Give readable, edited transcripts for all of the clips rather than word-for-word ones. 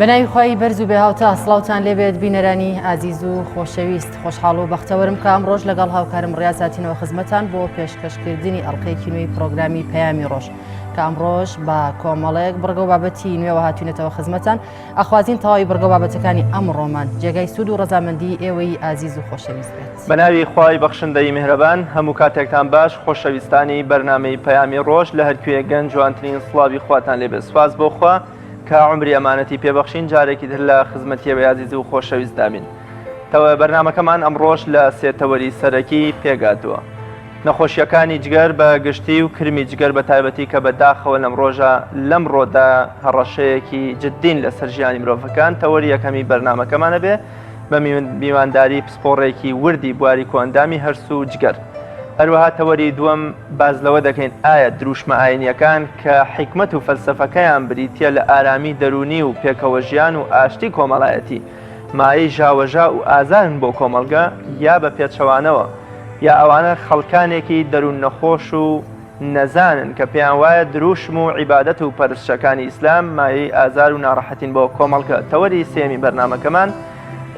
بەناوی خۆی بەرز و بێهاوتە سڵاوتان لێبێت بینەرانی ئازیز و خۆشەویست خۆشحاڵ و بەختەوەرم کە ئەمڕۆژ لەگەڵ هاوکارم ڕاستینەوە خزمەتان بۆ پێشکەشکردنی ئەڵقەیەکی نوێی پرۆگرامی پەیامی ڕۆژ کە ئەمڕۆژ بە کۆمەڵەیەک بڕگە و بابەتی نوێەوە هاتوونێتەوە خزمەتان ئەخوازین تەواوی بڕگە و بابەتەکانی ئەمڕۆمان جێگای سوود و ڕەزامەندی ئێوەی ئازیز و خۆشەویست بێت. بەناوی خوای بەخشندەی میهرەبان هەموو کاتێکتان باش خۆشەویستانی بەرنامەی پەیامی ڕۆژ لە هەرکوێ گەنج جوانترین سڵاوی خواتان لێبێت. سوپاس بۆ خوا کە عمری ئەمانەتی پێبەخشین جارێکی تر لە خزمەتیەوەی عزیز و خۆشەویست دابین. تەوە بەرنامەکەمان ئەمڕۆژ لە سێتەوەری سەرەکی پێگاتووە. نەخۆشیەکانی جگەر بە گشتی و کرمی جگەر بە تایبەتی کە بەداخەوە لەم ڕۆژە لەمڕۆدا هەڕەشەیەکی جددین لەسەر ژیانی مرۆڤەکان تەوەری یەکەمی بەرنامەکەمانە بێ بە میوانداری پسپۆڕێکی وردی بواری کۆندامی هەرس و جگەر. هەروەها تەوەری دووەم باز لەوە دەکەین ئایا دروشمە ئاینیەکان کە حیکمت و فەلسەفەکەیان بریتە لە ئارامی دەرونی و پێکەوە ژیان و ئاشتی کۆمەڵایەتی مایەی ژاوەژا و ئازارن بۆ کۆمەلگە یا بە پێچەوانەوە یا ئەوانە خەڵکانێکی دەروون نەخۆش و نەزانن کە پێیان وایە دروشم و عیبادەت و پەرستشەکانی ئیسلام مایەی ئازار و ناڕەحەتین بۆ کۆمەڵگە. تەوەری سێمی بەرنامەکەمان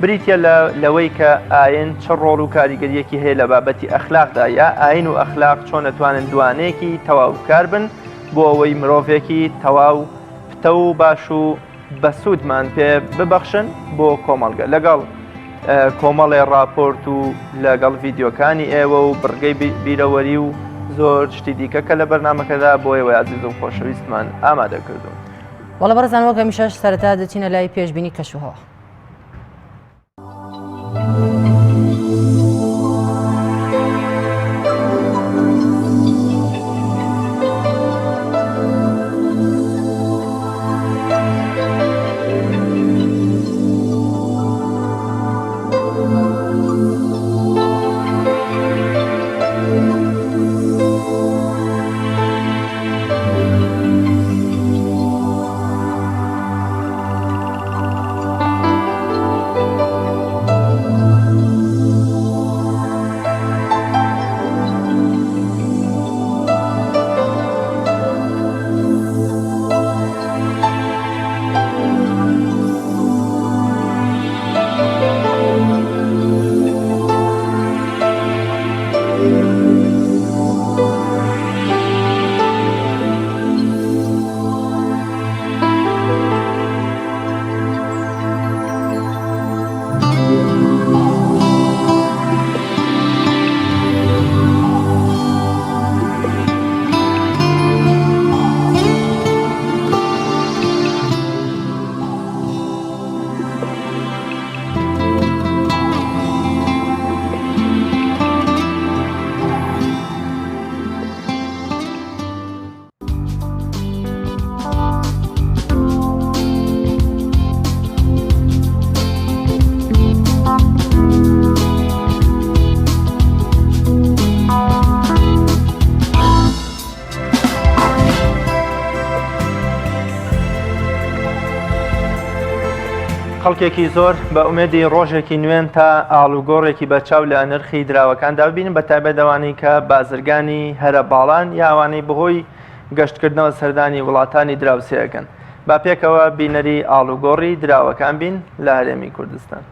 بریتە لەوەی کە ئاین چ ڕۆڵ و کاریگەریەکی هەیە لە بابەتی ئەخلاقدا یا ئاین و ئەخلاق چۆن دەتوانن دوانەیەکی تەواو کار بن بۆ ئەوەی مرۆڤێکی تەواو پتە و باش و بەسوودمان پێ ببەخشن بۆ کۆمەڵگە لەگەڵ کۆمەڵێ راپۆرت و لەگەڵ ڤیددیۆکانی ئێوە و بڕگەی بیرەوەری و زۆر شتی دیکە کە لە بەرنامەکەدا بۆ ئێوە عزیز و خۆشەویستمان ئامادە کردوون. وەڵە بەڕێزانەوە کە میشەش سەرەتا دەچینە لای پێشبینی کەشوهەوا. خەڵکێکی زۆر بە ئومێدی ڕۆژێکی نوێن تا ئاڵوگۆڕێکی بەرچاو لە نرخی دراوەکاندا ببینن بە تایبەت ئەوانەی کە بازرگانی هەرە باڵان یا ئەوانەی بەهۆی گەشتکردنەوە سەردانی وڵاتانی دراوسێەکەن. با پێکەوە بینەری ئاڵوگۆڕی دراوەکان بین لە هەرێمی کوردستان.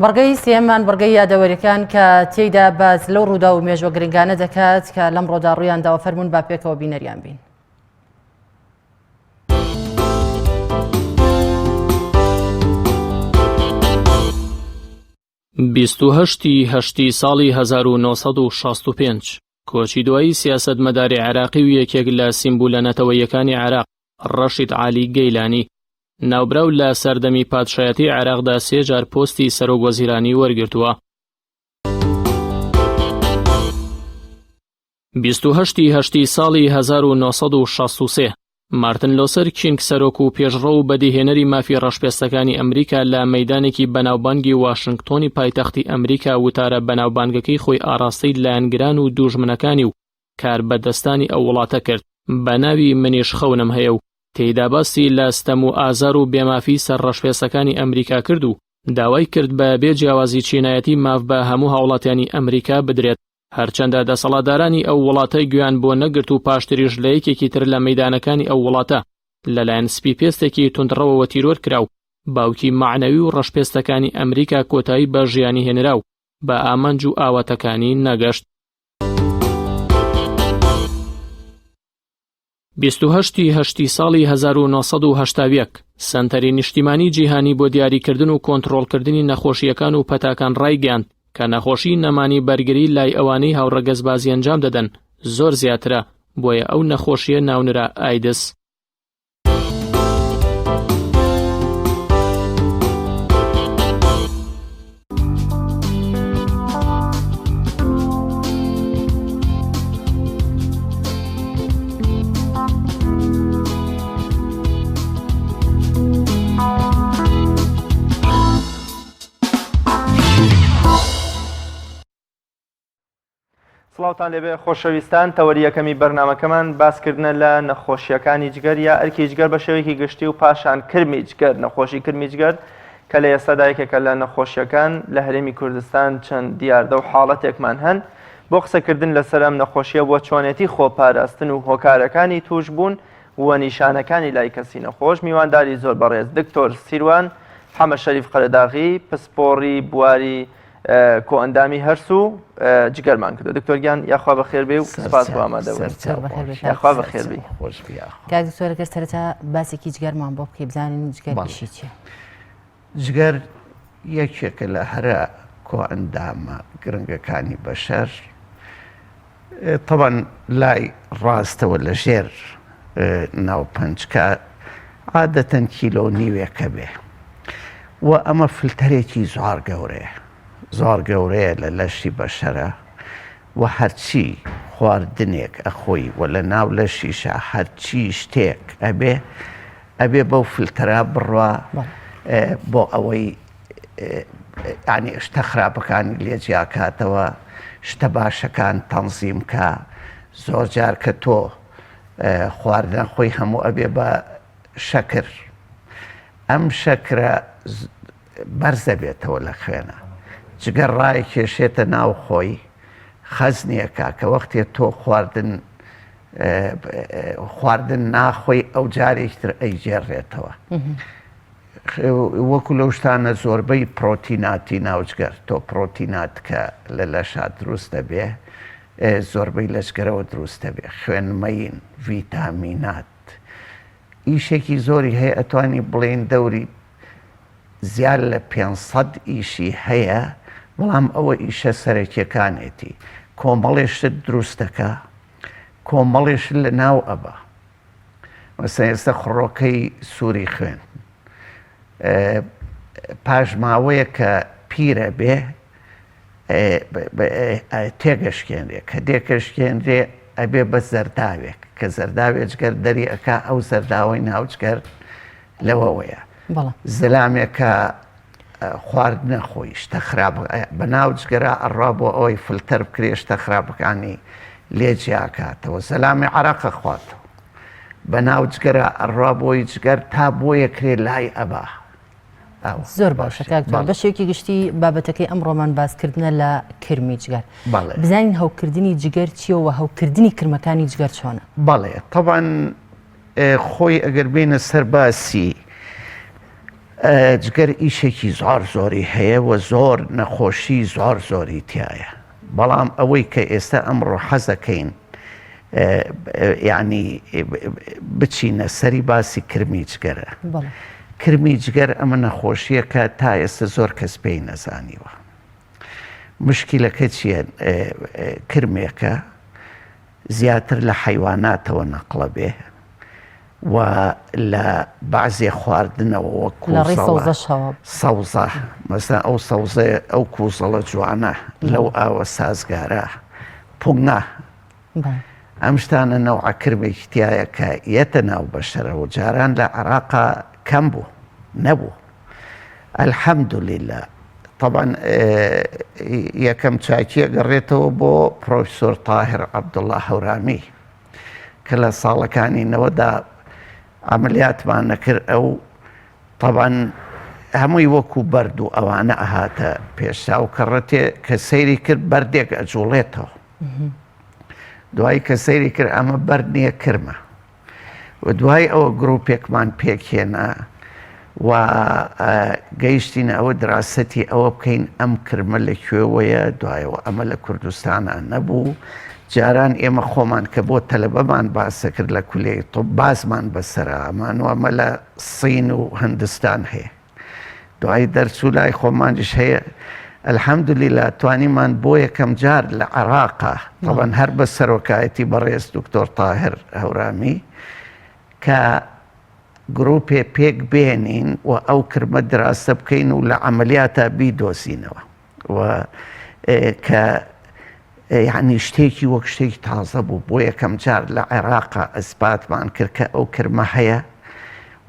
بەڕگەی سێمان بەڕگەی یادەوەریەکان کە تێیدا باز لەو ڕوودا و مێژوە گرنگانە دەکات کە لەم ڕۆدا ڕوویانداوە فەرمونون با پێکەوە بینەریان بین. 28 هەشتی ساڵی 1965 کۆچی دوایی سیاسەتمەداری عێراقی و یەکێک لە سیمبولە عێراق ڕەشید عالی گەیلانی ناوبراو لە سەردەمی پادشایەتی عێراقدا 3 جار پۆستی سەرۆک وەزیرانی وەرگرتووە. 28 ساڵی 1963 مارتن لۆسەر کینگ سەرۆک و پێشڕۆ و بەدیهێنەری مافی ڕەشپێستەکانی ئەمریکا لە مەیدانێکی بەناوبانگی واشنگتۆنی پایتەختی ئەمریکا وتارە بەناوبانگەکەی خۆی ئاراستەی لایەنگران و دوژمنەکانی و کاربەدەستانی ئەو وڵاتە کرد بە ناوی منیش خەونم هەیە و تێیدا باسی لە ستەم و ئازار و بێمافی سەر ڕەشپێستەکانی ئەمریکا کرد و داوای کرد بە بێجیاوازی چینایەتی ماف بە هەموو هاوڵاتیانی ئەمریکا بدرێت، هەرچەندە دەسەڵاتدارانی ئەو وڵاتەی گویان بۆ نەگرت و پاشتریش لە یەکێکی تر لە مەیدانەکانی ئەو وڵاتە لەلایەن سپی پێستێکی توندڕەوەوە تیرۆر کراو، باوکی معنەوی و ڕەشپێستەکانی ئەمریکا کۆتایی بە ژیانی هێنرا و بە ئامانج و ئاواتەکانی نەگەشت. 28 ساڵی 1970 سەنتەری نیشتیمانی جیهانی بۆ دیاریکردن و کۆنتڕۆڵکردنی نەخۆشیەکان و پەتاکان ڕایگەیاند کە نەخۆشی نەمانی بەرگری لای ئەوانەی هاوڕەگەزبازی ئەنجام دەدەن زۆر زیاترە، بۆیە ئەو نەخۆشیە ناونرا ئایدس. سڵاوتان لێبێ خۆشەویستان، تەوەری یەکەمی بەرنامەکەمان باسکردنە لە نەخۆشیەکانی جگەر یا ئەرکی جگەر بە شێوەیەکی گشتی و پاشان کرمی جگەر، نەخۆشی کرمی جگەر کە لە ئێستادا یەکێکە لە نەخۆشیەکان لە هەرێمی کوردستان چەند دیاردە و حاڵەتێکمان هەن. بۆ قسەکردن لەسەر ئەم نەخۆشیە بۆ چۆنێتی خۆپاراستن و هۆکارەکانی توش بوون و نیشانەکانی لای کەسی نەخۆش میوانداری زۆر بەڕێز دکتۆر سیروان حەمە شەریف قەرەداغی پسپۆڕی بواری کۆئەندامی هەرس و جگەرمان کردو. دکتۆرگیان یاخوا بەخێر بێ و سپاس بۆ ئامادەبوون. بەخێر بێ. کاک دکتۆرە گەر سەرەتا باسێکی جگەرمان بۆ بکەی بزانین جگەر ئیشی چییە؟ جگەر یەکێکە لە هەرە کۆئەندامە گرنگەکانی بەشەر، طبعاً لای ڕاستەوە لە ژێر ناوپەنجکە عادەتەن کیلۆ نیوێکە بێ و ئەمە فلتەرێکی زۆر گەورەیە، زۆر گەورەیە لە لەشی بەشەرە و هەرچی خواردنێک ئەخۆی و لە ناو لەشیشە هەرچی شتێک ئەبێ بەو فلتەرە بڕوا بۆ ئەوەی ینی شتە خراپەکانی لێجیاکاتەوە، شتە باشەکان تەنزیمکە. زۆر جار کە تۆ خواردن خۆی هەموو ئەبێ بە شەکر، ئەم شەکرە بەرزە بێتەوە لە خوێنە، جگەر ڕای کێشێتە ناو خۆی خەزنیەکە کە وەختێ تۆ خواردن ناخۆی ئەو جارێکتر ئەیجێڕێتەوە. وەکو لەو شتانە زۆربەی پرۆتیناتی ناوجگەر، تۆ پرۆتینات کە لە لەشا دروست دەبێ زۆربەی لەشگەرەوە دروست دەبێ، خوێنمەین، ڤیتامینات، ئیشێکی زۆری هەیە ئەتوانی بڵێن دەوری زیاد لە 500 ئیشی هەیە، بەڵام ئەوە ئیشە سەرەکیەکانێتی کۆمەڵێشت دروستەکە، کۆمەڵێشت لە ناو ئەبە. مەسەڵەن ئێستا خڕۆکەی سووری خوێن پاژماوەیە کە پیرە بێ تێگەشکێنرێ، کە دێکەشکێنرێ ئەبێ بە زەرداوێک کە زەرداوێجگەر دەری ئەکا ئەو زەرداوەی ناوجگەر لەوەوەیە. زلامێکە خواردنە خۆی شتە خراپ بە ناوجگەرە ئەڕوا بۆ ئەوەی فلتەر بکرێ شتە خراپەکانی لێجیاکاتەوە. زەلامی عەرەقە خواتەوە بە ناوجگەرە ئەڕوا بۆی جگەر تا بۆیە کرێ لای ئەبا. زۆر باشە کاکتۆر، بەشێکی گشتی بابەتەکەی ئەمڕۆمان باسکردنە لە کرمی جگەر. بزانین هەوکردنی جگەر چییە و هەوکردنی کرمەکانی جگەر چۆنە؟ بەڵێ طبعاً خۆی ئەگەر بینە سەر باسی جگەر ئیشێکی زۆر زۆری هەیە و زۆر نەخۆشی زۆر زۆری تایە، بەڵام ئەوەی کە ئێستا ئەمڕۆ حەزەکەین یعنی بچینە سەری باسی کرمی جگەرە. کرمی جگەر ئەمە نەخۆشیە کە تا ئێستا زۆر کەس پێی نەزانیوە. مشکیلەکە چییە؟ کرمێکە زیاتر لە حیواناتەوە نەقڵە بێ و لە بەعزێ خواردنەوە وەکو لە ڕێی سەوزەشەوە سەوزە مەسا ئەو سەوزەیە ئەو کووزەڵە جوانە لەو ئاوە سازگارە پوڭە ئەم شتانە نەوعە کرمێکی تایە کە یەتە ناو بەشەرەوە جاران لە عێراقا کەم بوو نەبوو الحەمدولله طبعا یەکەم چاکیە گەڕێتەوە بۆ پرۆفیسۆر تاهر عەبدوڵڵا هەورامی کە لە ساڵەکانی نەوەدا عملیاتمان نەکرد ئەو طبعا هەمووی وەکو بەرد و ئەوانە ئەهاتە پێشتا و کەڕەتێ کە سەیری کرد بەردێک ئەجوڵێتەوە دوای کە سەیری کرد ئەمە بەرد نییە کرمە و دوای ئەوە گرۆپێکمان پێکهێنا و گەیشتینە ئەوە دراسەتی ئەوە بکەین ئەم کرمە لەکوێوەیە دوایەوە ئەمە لە کوردستانە نەبوو جاران ئێمە خۆمان کە بۆ تەلەبەمان باسە کرد لە کولێی تۆ بازمان بەسەرە ئەمانوە ئەمە لە سین و هەندستان هەیە دوای دەرچوو لای خۆمانیش هەیە الحەمدولله توانیمان بۆ یەکەم جار لە عێراقا طبعا هەر بە سەرۆکایەتی بەڕێز دکتۆر تاهر هەورامی کە گرۆپێ پێک بێنین و ئەو کرمە دراسە بکەین و لە عەمەلیاتە بیدۆزینەوە و کە یعنی شتێکی وەک شتێکی تازە بوو بۆ یەکەم جار لە عێراقا ئەسباتمان کرد کە ئەو کرمە هەیە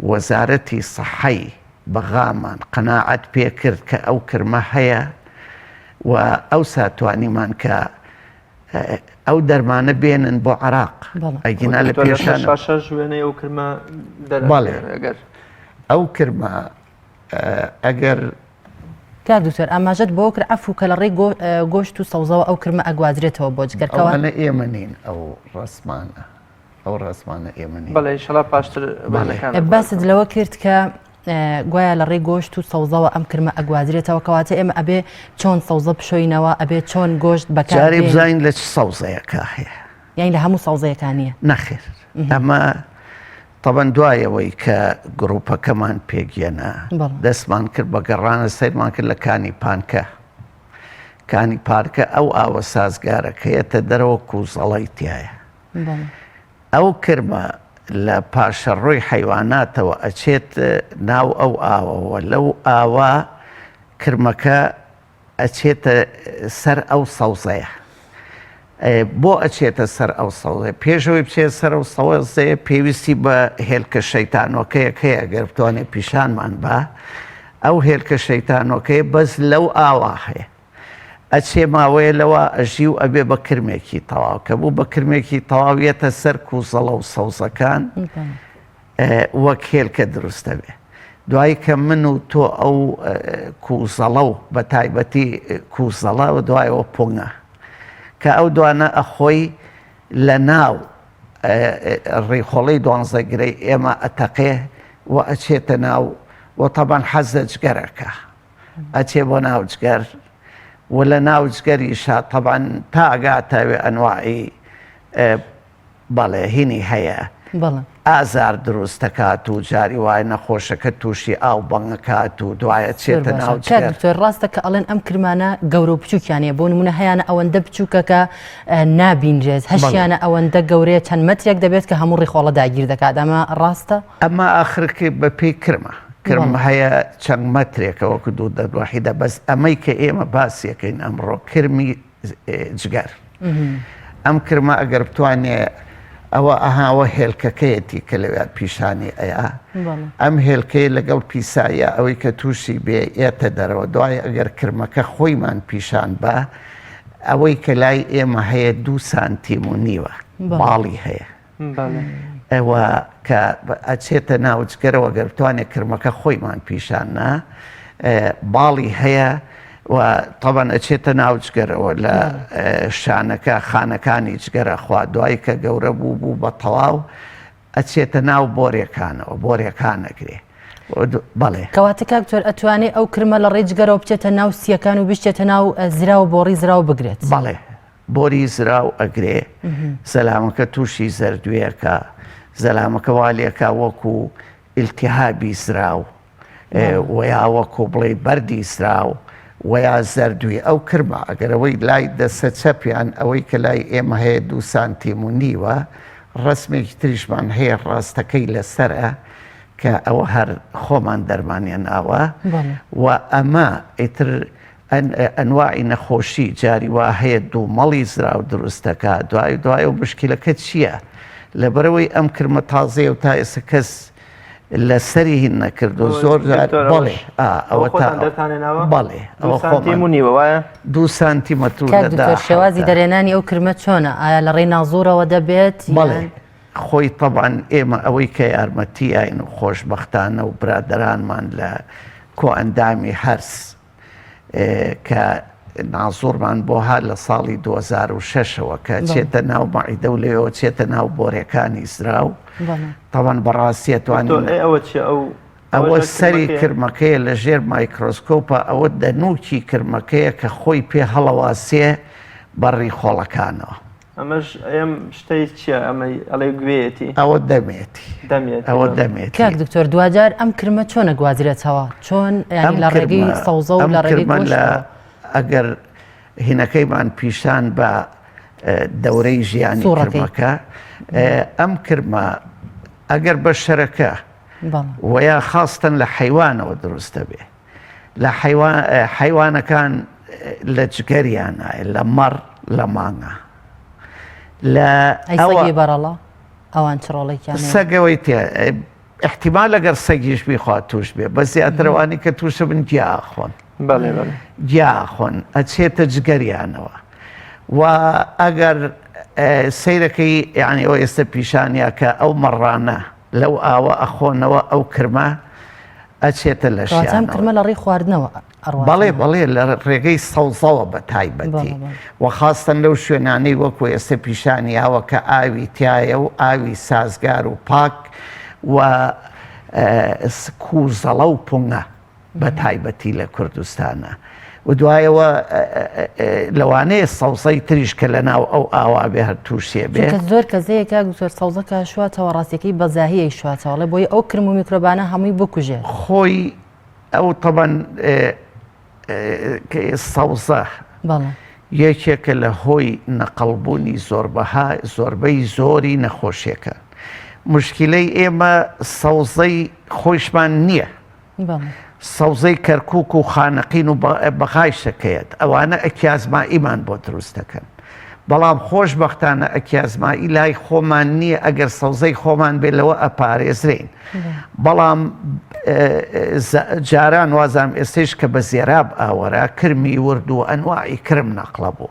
وەزارەتی سەحەی بەغامان قەناعەت پێ کرد کە ئەو کرمە هەیە و ئەوسا توانیمان کە ئەو دەرمانە بێنن بۆ عێراق ئەگینا لە پێشانە وێنەی ئەو کرمە بەڵێ ئەو کرمە ئەگەر کا دوکتۆر ئاماژەت بۆ کرد عەفو کە لە ڕێی گۆشت و سەوزەوە ئەو کرمە ئەگوازرێتەوە بۆ جگەرکەوە ئەوانە ئێمە نین ئەو ڕسمانە ئەو ڕسمانە ئێمە نین بەڵێ ئینشەڵا پاشتر باست لەوە کرد کە گوایە لە ڕێی گۆشت و سەوزەوە ئەم کرمە ئەگوازرێتەوە کەواتە ئێمە ئەبێ چۆن سەوزە بشۆینەوە ئەبێ چۆن گۆشت بەکار جارێ بزانین لە چ سەوزەیەکە هەیە یعنی لە هەموو سەوزەیەکانیە نەخێر ئەمە طبعا دوایەوەی کە گرۆپەکەمان پێگەێنە دەستمان کرد بە گەڕانە سەیرمان کرد لە کانی پانکە کانی پارکە ئەو ئاوە سازگارەکەیەتە دەرەوە کووزەڵی تایە ئەو کرمە لە پاشەڕۆی حیواناتەوە ئەچێت ناو ئەو ئاوەوە لەو ئاوا کرمەکە ئەچێتە سەر ئەو سەوزەیە بۆ ئەچێتە سەر ئەو سەوزەیە پێشەوەی بچێت سەر ئەو سەوزەیە پێویستی بە هێلکە شەیتانۆکەیەک هەیە گەر بتوانێت پیشانمان بە ئەو هێلکە شەیتانۆکەیە بەس لەو ئاوا هەیە ئەچێ ماوەیە لەوە ئەژی و ئەبێ بە کرمێکی تەواو کە بوو بە کرمێکی تەواویەتە سەر کووزەڵە و سەوزەکان وەک هێلکە دروستە بێ دوایی کە من و تۆ ئەو کووزەڵە و بە تایبەتی کووزەڵە و دوایەوە پوڭە کە ئەو دوانە ئەخۆی لە ناو ڕێخۆڵەی دوانزەگرەی ئێمە ئەتەقێ و ئەچێتە ناو و تەبەن حەزە جگەرەکە ئەچێ بۆ ناو جگەر و لە ناو جگەریشە طبعا تا ئەگاتەوێ ئەنواعی بەڵێ هینی هەیە ئازار دروست دەکات و جاری وایە نەخۆشەکە تووشی ئاو بەنگەکات و دوایە چێتە ناو جگەر ڕاستە کە ئەڵێن ئەم کرمانە گەورە و بچووکیانەیە بۆ نمونە هەیەە ئەوەندە بچووکە کە نابینرێت هەشیانە ئەوەندە گەورەیە چەند مەترێک دەبێت کە هەموو ڕێخۆڵە داگیر دەکات ئەمە ڕاستە ئەمە ئاخرکە بە پێی کرمە کرم هەیە چەند مەترێکە وەکو دوو دەدوەحیدە بەس ئەمەی کە ئێمە باسیەکەین ئەمڕۆ کرمی جگەر ئەم کرمە ئەگەر بتوانێ ئەوە ئەهاوە هێلکەکەیەتی کە لەوێ پیشانی ئەیە ئەم هێلکەی لەگەڵ پیسایە ئەوەی کە تووشی بێ ئێتە دەرەوە دوای ئەگەر کرمەکە خۆیمان پیشان بە ئەوەی کە لای ئێمە هەیە 2 سانتیم و نیوە باڵی هەیە ئەوە کە ئەچێتە ناوچگەرەوە گەر بتوانێت کرمەکە خۆیمان پیشانە باڵی هەیە و طبعا ئەچێتە ناوچگەرەوە لە شانەکە خانەکانی جگەرە خوا دوای کە گەورە بوو بوو بە تەواو ئەچێتە ناو بۆرێکانەوە بۆرێکانەگرێ بەڵێ کەواتە کاکتۆر ئەتوانێت ئەو کرمە لە ڕێجگەرەوە بچێتە ناو سیەکان و بشتێتە ناو زراوە بۆڕی زراوە بگرێت بەڵێ بۆری زراو ئەگرێ زەلامەکە تووشی زەردوویەکە زەلامەکە والێکە وەکو ئیلتیهابی زراو و یا وەکو بڵێ بەردی زراو ویا زەردووی ئەو کرمە ئەگەرەوەی لای دەسە چەپیان ئەوەی کە لای ئێمە هەیە 2 سانتیم و نیوە ڕسمێکی تریشمان هەیە ڕاستەکەی لەسەرە کە ئەوە هەر خۆمان دەرمانیان ئاوە و ئەمە ئیتر ئەنواعی نەخۆشی جاری وا هەیە دوومەڵی زراو دروستەکە دوای و مشکلەکە چییە؟ لەبەرەوەی ئەم کرمە تازەیە و تا ئێستا کەس لەسەری هین نەکردو زۆر بەڵێ ئەوە بەڵێ وایە 2 سانتیمەتر دکتۆر شێوازی دەرێنانی ئەو کرمە چۆنە؟ ئایا لە ڕێی نازوورەوە دەبێت؟ بەڵێ خۆی طبعاً ئێمە ئەوەی کە یارمەتیین و خۆشبەختانە و برادرانمان لە کۆ ئەندامی هەرس کە نازوورمان بۆ ها لە ساڵی 2006ەوە کە چێتە ناو مەعیدە و لێەوە چێتە ناو بۆرەکانی زراو طبعاً بەڕاستی توانین ئەوە سەری کرمەکەیە لە ژێر مایکرۆسکۆپە ئەوە دەنووکی کرمەکەیە کە خۆی پێ هەڵەواسێ بەڕی خۆڵەکانەوە ئەمەش ئەم شتەی چییە ئەمەی ئەڵێ گوێیەتی ئەوە دەمێتی ئەوە دەمێت کاک دکتۆر دوجار ئەم کرمە چۆنە گوازرێتەوە چۆن لە ڕێگەی سەوزە و لە ڕێگەی ئەگەر هینەکەیمان پیشان بە دەورەی ژیانی کرمەکە ئەم کرمە ئەگەر بە شەرەکە ویا خاستن لە حیوانەوە دروستە بێ لە حیوانەکان لە جگەریانە لە مەڕ لە مانگە ئەوەی بەرەڵە ئەوان چڕۆڵێکیان سەگەوەی تێ احتیمال لەگەر سەگیش بیخوات توش بێ بە زیاترەوانی کە تووشە بن گیاخۆن گیاخۆن ئەچێتە جگەریانەوە و ئەگەر سیرەکەی یعنی ئەو ئێستا پیشانیا کە ئەو مەڕانە لەو ئاوە ئەخۆنەوە ئەو کرمە ئەچێتە لە شیان کرمە لە ڕێی خواردنەوە بەڵێ لە ڕێگەی سەوزەوە بە تایبەتی و خاستن لەو شوێنانەی وەکو ئێستا پیشانیاوە کە ئاوی تایە و ئاوی سازگار و پاک و کوزەڵە و پوڭە بە تایبەتی لە کوردستانە و دوایەوە لەوانەیە سەوزەی تریش کە لە ناو ئەو ئاوا بێ هەر تووشێ بێ زۆر کەسەیەکە زۆر سەوزەکە شواتەوە ڕاستیەکەی بەزاهیەی شواتەوەڵێ بۆی ئەو کرم و میکرۆبانە هەمووی بکوژێت خۆی ئەو تەبەن سەوزە یەکێکە لە هۆی نەقەڵبوونی زۆربەی زۆری نەخۆشیەکە مشکلەی ئێمە سەوزەی خۆشمان نییە سەوزەی کەرکووک و خانەقین و بەغای شەکەیەت ئەوانە ئەکیازمائیمان بۆ دروست دەکەن بەڵام خۆشبەختانە ئەکیازمایی لای خۆمان نییە ئەگەر سەوزەی خۆمان بێ لەوە ئەپارێزرین بەڵام جاران وازام ئێستش کە بە زێراب ئاوەرە کرمی ورد و ئەنواعی کرم نەقڵە بوو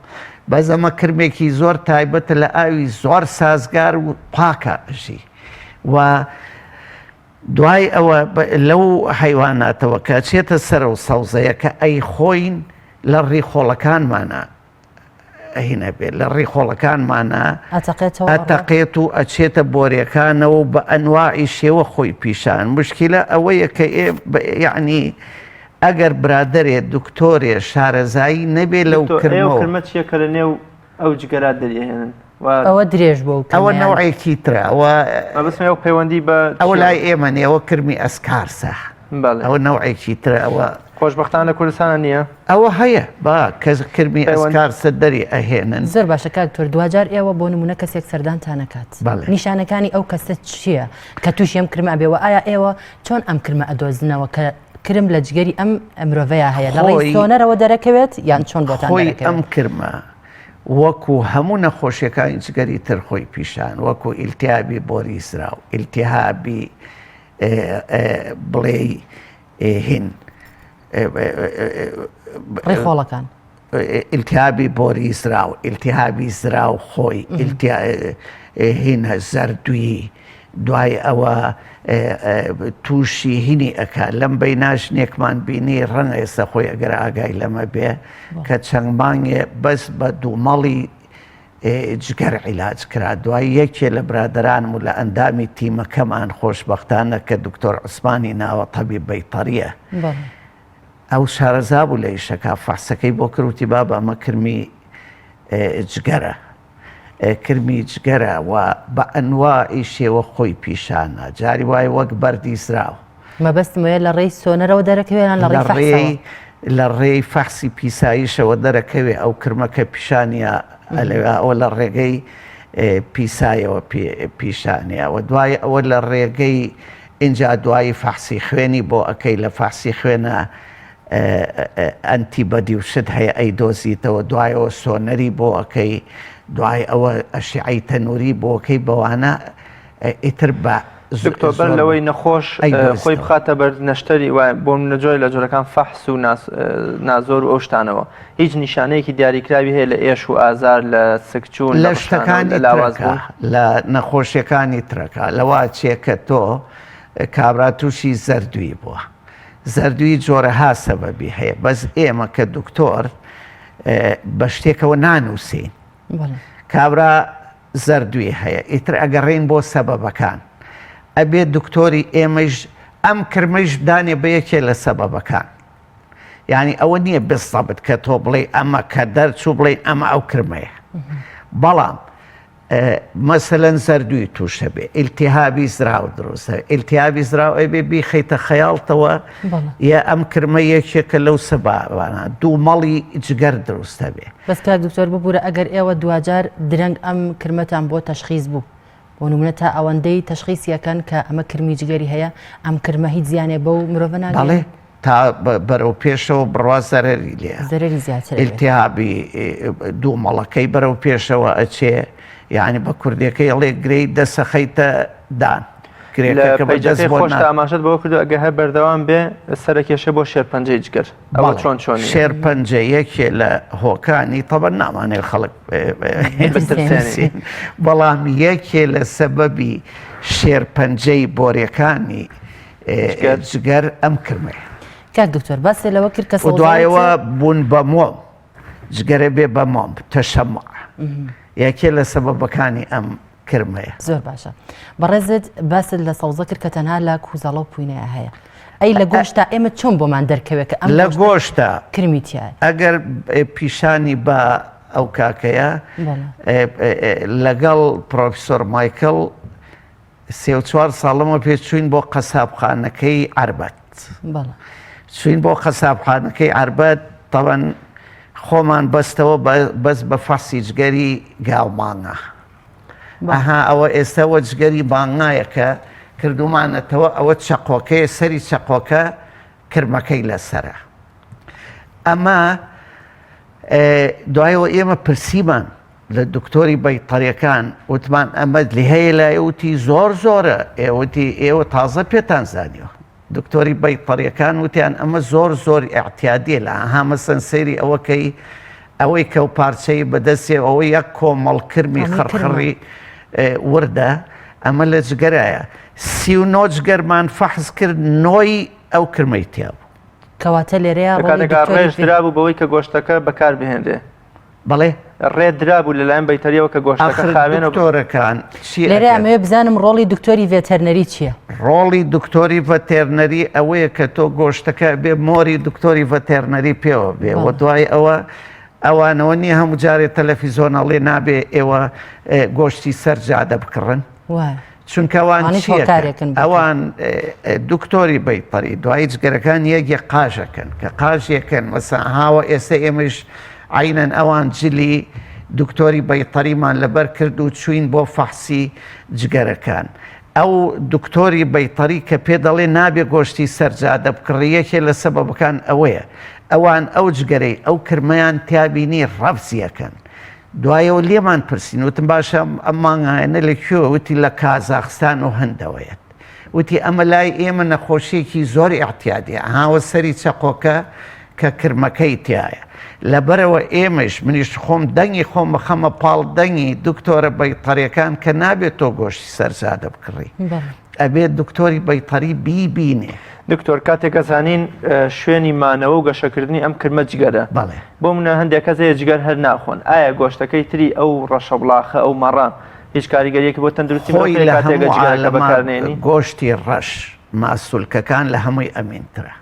بەس ئەمە کرمێکی زۆر تایبەتە لە ئاوی زۆر سازگار و پاکە ژی و دوای ئەوە لەو حیواناتەوە کە چێتە سەر و سەوزەیە کە ئەی خۆین لە ڕێخۆڵەکانمانە هینە بێت لە ڕێخۆڵەکانمانە ئەتەقێت و ئەچێتە بۆرەکانەوە و بە ئەنواعی شێوە خۆی پیشان مشکلە ئەوەیە کە یعنی ئەگەر برادرێ دکتۆرێ شارەزایی نەبێ لەو کرمە چیەکە لە نێو ئەو جگەرات دەریێنن ئەوە درێژ بۆ ئەوە نەوعێکی ترە ئەوە پەیوەندی بە ئەوە لای ئێمە نێەوە کرمی ئەسکارسە ئەوە نەوعێکی ترە ئەوە خۆشبەختان لە کوردستانە نییە ئەوە هەیە با کەس کرمی ئەسکارسە دەری ئەهێنن زۆر باشە کاکتۆر دوجار ئێوە بۆ نمونە کەسێک سەردانتان نەکات نیشانەکانی ئەو کەسە چییە کە تووشی ئەم کرمە بێەوە ئایا ئێوە چۆن ئەم کرمە ئەدۆزنەوە کە کرم لە جگەری ئەم مرۆڤەیە هەیە لە ڕێی سۆنەرەوە دەرەکەوێت یان چۆن بۆتان دەرەکەوێت ئەم کرمە وەکو هەموو نەخۆشیەکانی جگەری تر خۆی پیشان وەکو ئیلتیابی بۆری زراو ئیلتیهابی بڵێ هین ڕێخۆڵەکان ئیلتیابی بۆری زراو ئیلتیهابی زراو خۆی هینە زەردووی دوای ئەوە تووشی هینی ئەکا لەم بەیناژنێکمان بینی ڕەنگە ئێستا خۆی ئەگەر ئاگای لەمە بێ کە چەند مانگێ بەس بە دوومەڵی جگەر عیلاج کرا دوای یەکێ لە برادرانم و لە ئەندامی تیمەکەمان خۆشبەختانە کە دکتۆر عوسمانی ناوە تەبیب بەیتەریە ئەو شارەزا بوو لە ئیشەکە فەحسەکەی بۆ کروتی بابە ئەمە کرمی جگەرە کرمی جگەرە و بە ئەنواعی شێوە خۆی پیشانە جاری وای وەک بەردی زراو مەبەستمەیە لە ڕێی سۆنەرەوە دەرەکەوێنان لە ڕێی لە ڕێی فەحسی پیساییشەوە دەرەکەوێ ئەو کرمەکە پیشانیە ئەوە لە ڕێگەی پیسایەوە پیشانەیە و دوای ئەوە لە ڕێگەی اینجا دوایی فەحسی خوێنی بۆ ئەەکەی لە فەحسی خوێنە ئەنتیبەدی و شت هەیە ئەی دۆزیتەوە دوایەوە سۆنەری بۆ ئەەکەی دوای ئەوە ئەشیعی تەنووری بۆ ئەەکەی بەوانە ئیتر بە دکتۆر بەر لەوەی نەخۆش خۆی بخاتە بەر نەشتەری وایە بۆ نەجۆی لە جۆرەکان فەحس و نازۆر و ئەو شتانەوە هیچ نیشانەیەکی دیاریکراوی هەیە لە ئێش و ئازار لە سکچوون لە شتەکانی لاوازبوون لە نەخۆشیەکانی ترەکە لەوا چێکە تۆ کابرا تووشی زەردووی بووە زەردووی جۆرەها سەبەبی هەیە بەس ئێمە کە دکتۆر بە شتێکەوە نانووسین کابرا زەردووی هەیە ئیتر ئەگەڕێین بۆ سەبەبەکان ئەبێت دکتۆری ئێمەش ئەم کرمەش دانێ بە یەکێ لە سەبەبەکان یعنی ئەوە نییە بستەبت کە تۆ بڵێ ئەمە کە دەرچوو بڵێ ئەمە ئەو کرمەیە بەڵام مەسەلەن زەردووی تووشە بێ ئیلتیهابی زراوە دروستە ئیلتیهابی زراوە ئەبێ بیخەیتە خەیاڵتەوە یا ئەم کرمە یەکێکە لەو سەبابانە دوو مەڵی جگەر دروستە بێ بەس کار دکتۆر ببوورە ئەگەر ئێوە دوجار درەنگ ئەم کرمەتان بۆ تەشخیص بوو بۆ نمونە تا ئەوەندەی تەشخیصیەکەن کە ئەمە کرمی جگەری هەیە ئەم کرمە هیچ زیانێ بەو مرۆڤ ناگەێت تا بەرەو پێشەوە بڕوا زەرەری لێ زەرەری زیاتر ئیلتیهابی دوو مەڵەکەی بەرەو پێشەوە ئەچێ یعنی بە کوردەکەی ئەڵێ گرەی دەسەخەیتە دان خۆش ئاماژەت بەوە کردو ئەگە هەر بەردەوام بێ سەرکێشە بۆ شێرپەنجەی جگەر ئەوە چۆن چۆنی شێرپەنجە یەکێ لە هۆکانی تەبە نامانێت خەڵک بەڵام یەکێ لە سەبەبی شێرپەنجەی بۆریەکانی جگەر ئەم کرمێ کاک دکتۆر باسێ لەوە کرد کە دوایەوە بوون بە مۆم جگەرە بێ بە مۆم تەشەمع یەکێ لە سەبەبەکانی ئەم کرمەیە زۆر باشە بەڕێزت باست لە سەوزە کرد کە تەنها لە کوزەڵە و پوینەیە هەیە ئەی لە گۆشتا ئێمە چۆن بۆمان دەرکەوێت کە ئەم لە گۆشتا کرمیتیایە ئەگەر پیشانی بە ئەو کاکەیە لەگەڵ پرۆفیسۆر مایکل 34 ساڵەمە پێچوین بۆ قەسابخانەکەی عربەت چوین بۆ قەسابخانەکەی عربەت تەوەن خۆمان بەستەوە بەس بە فەحسی جگەری گاڵمانە ئەها ئەوە ئێستاوە جگەری بانگایە کە کردومانەتەوە ئەوە چەقۆکەیە سەری چەقۆکە کرمەکەی لەسرە ئەمە دوایەوە ئێمە پرسیمان لە دکتۆری بەیتەریەکان وتمان ئەمە لی هەیە لایوتی زۆر زۆرە ئێوەتی ئێوە تازە پێتان زانیوە دکتۆری بەیتەریەکان وتیان ئەمە زۆر زۆر ئاحتیادیە لە هەمەسەن سەیری ئەوەکەی ئەوەی کە و پارچەی بەدەستێ ئەوە یەک کۆمەڵ کرمی خڕخڕی وردە ئەمە لە جگەرایە 39 جگەرمان فەحز کرد نۆی ئەو کرمەی تیا بوو کەواتە لێرەیە ڕێژ درابوو بەوەی کە گۆشتەکە بەکار بهێنرێ بەڵێ ڕێ درابوو لەلایەن بەیتەریەوە کە گۆشتەکە خاوێنە دکتۆرەکان لێرە ئەمەوێ بزانم ڕۆڵی دکتۆری ڤێتەرنەری چییە؟ ڕۆڵی دکتۆری ڤەتێرنەری ئەوەیە کە تۆ گۆشتەکە بێ مۆری دکتۆری ڤەتێرنەری پێوە بێ و دوای ئەوە ئەوانەوە نیە هەموو جارێ تەلەڤیزۆنەڵێ نابێ ئێوە گۆشتی سەرجادە بکڕن چونکە ئەوان ئەوان دکتۆری بەیتەری دوای جگەرەکان یەکێ قاژەکەن کە قاژێکن مەسا هاوە ئێستا ئێمەش عینەن ئەوان جلی دکتۆری بەیتەریمان لەبەر کرد و چوین بۆ فەحسی جگەرەکان ئەو دکتۆری بەیتەری کە پێ دەڵێ نابێ گۆشتی سەرجادە بکڕیەکێ لە سەبەبەکان ئەوەیە ئەوان ئەو جگەرەی ئەو کرمەیان تیابینی ڕەفزیەکەن دوایەوە لێمان پرسین وتم باشە ئەم مانگایەنە لەکوێوە وتی لە کازاخستان و هەندەوەیەت وتی ئەمە لای ئێمە نەخۆشیێکی زۆر ئاحتیادیە هاوە سەری چەقۆکە کە کرمەکەی تایە لەبەرەوە ئێمەش منیش خۆم دەنگی خۆم بخەمە پاڵ دەنگی دکتۆرە بەیتەریەکان کە نابێت تۆ گۆشتی سەرجادە بکڕی ئەبێت دکتۆری بەیتەری بیبینێ دکتۆر کاتێک ئەزانین شوێنی مانەوە و گەشەکردنی ئەم کرمە جگەرە بۆ منە هەندێک کەسەیە جگەر هەر ناخۆن ئایا گۆشتەکەی تری ئەو ڕەشەبڵاخە ئەو مەڕان هیچ کاریگەریەکی بۆ تەندروستی بەکارێنی گۆشتی ڕەش ماسوولکەکان لە هەمووی ئەمینترە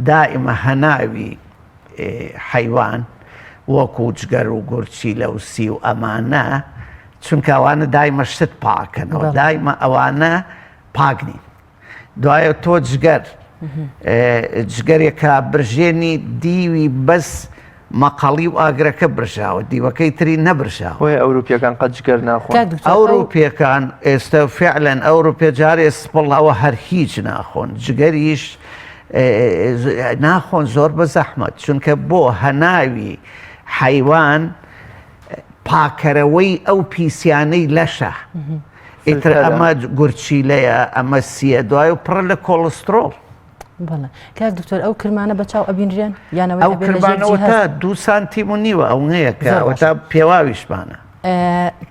دائیمە هەناوی حیوان وەکو جگەر و گورچی لە وسی و ئەمانە چونکە ئەوانە دایمە شت پاکەنەوە دایمە ئەوانە پاک نین دوایە تۆ جگەر جگەرێکە برژێنی دیوی بەس مەقاڵی و ئاگرەکە برژاوە دیوەکەی تری نەبرژاوە بۆیە ئەوروپیەکان قەت جگەر ناخۆن. ئەوروپیەکان ئێستا فعلەن ئەوروپیا جارێ سپڵەوە هەر هیچ ناخۆن جگەریش ناخۆن زۆر بە زەحمەت چونکە بۆ هەناوی حیوان پاکەرەوەی ئەو پیسیانەی لەشە ئیتر ئەمە گورچیلەیە ئەمە سیە دوای و پڕە لە کۆلسترۆڵ. بەڵێ کاک دکتۆر ئەو کرمانە بەچاو ئەبینرێن یانەوە ئەو کرمانەوە تا 2 سانتیم و نیوە ئەو نەیە کە تا پێواویشمانە.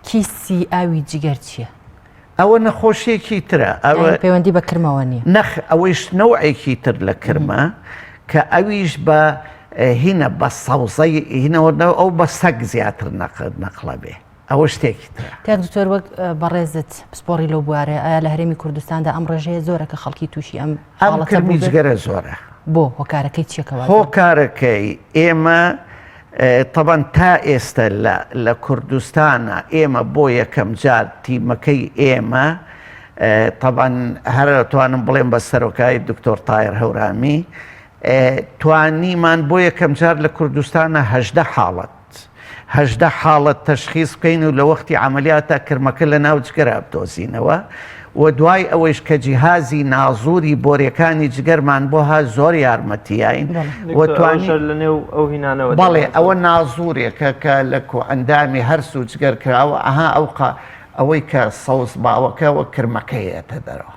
کیسی ئاوی جگەر چییە؟ ئەوە نەخۆشیێکی ترە ئەوە پەیوەندی بە کرمەوە نییە نەخ ئەوەیش نەوعێکی تر لە کرمە کە ئەویش بە هینە بە سەوزەی هینەوە ئەو بە سەگ زیاتر نەقڵە بێ ئەوە شتێکی ترە. کاک دکتۆر وەک بەڕێزت پسپۆڕی لەو بوارێ ئایا لە هەرێمی کوردستاندا ئەم ڕێژەیە زۆرە کە خەڵکی تووشی ئەم کرمی جگەرە زۆرە بۆ هۆکارەکەی چیەکەوە هۆکارەکەی ئێمە طبعاً تا ئێستا لە کوردستانە ئێمە بۆ یەکەم جار تیمەکەی ئێمە طبعاً هەرتوانم بڵێم بە سەرۆکایی دکتۆر تایر هەورامی توانیمان بۆ یەکەم جار لە کوردستانە 18 حاڵەت تەشخیص بکەین و لە وەختی عملیاتە کرمەکە لە ناو جگەرە بدۆزینەوە و دوای ئەوەیش کە جیهازی نازووری بۆرەکانی جگەرمان بۆ ها زۆر یارمەتیین بەڵێ ئەوە نازوورێکە کە لە ئەندامی هەرسوو جگەر کراوە ئەوەی کە سەوز باوەکەەوە کرمەکەیەتە دەرەوە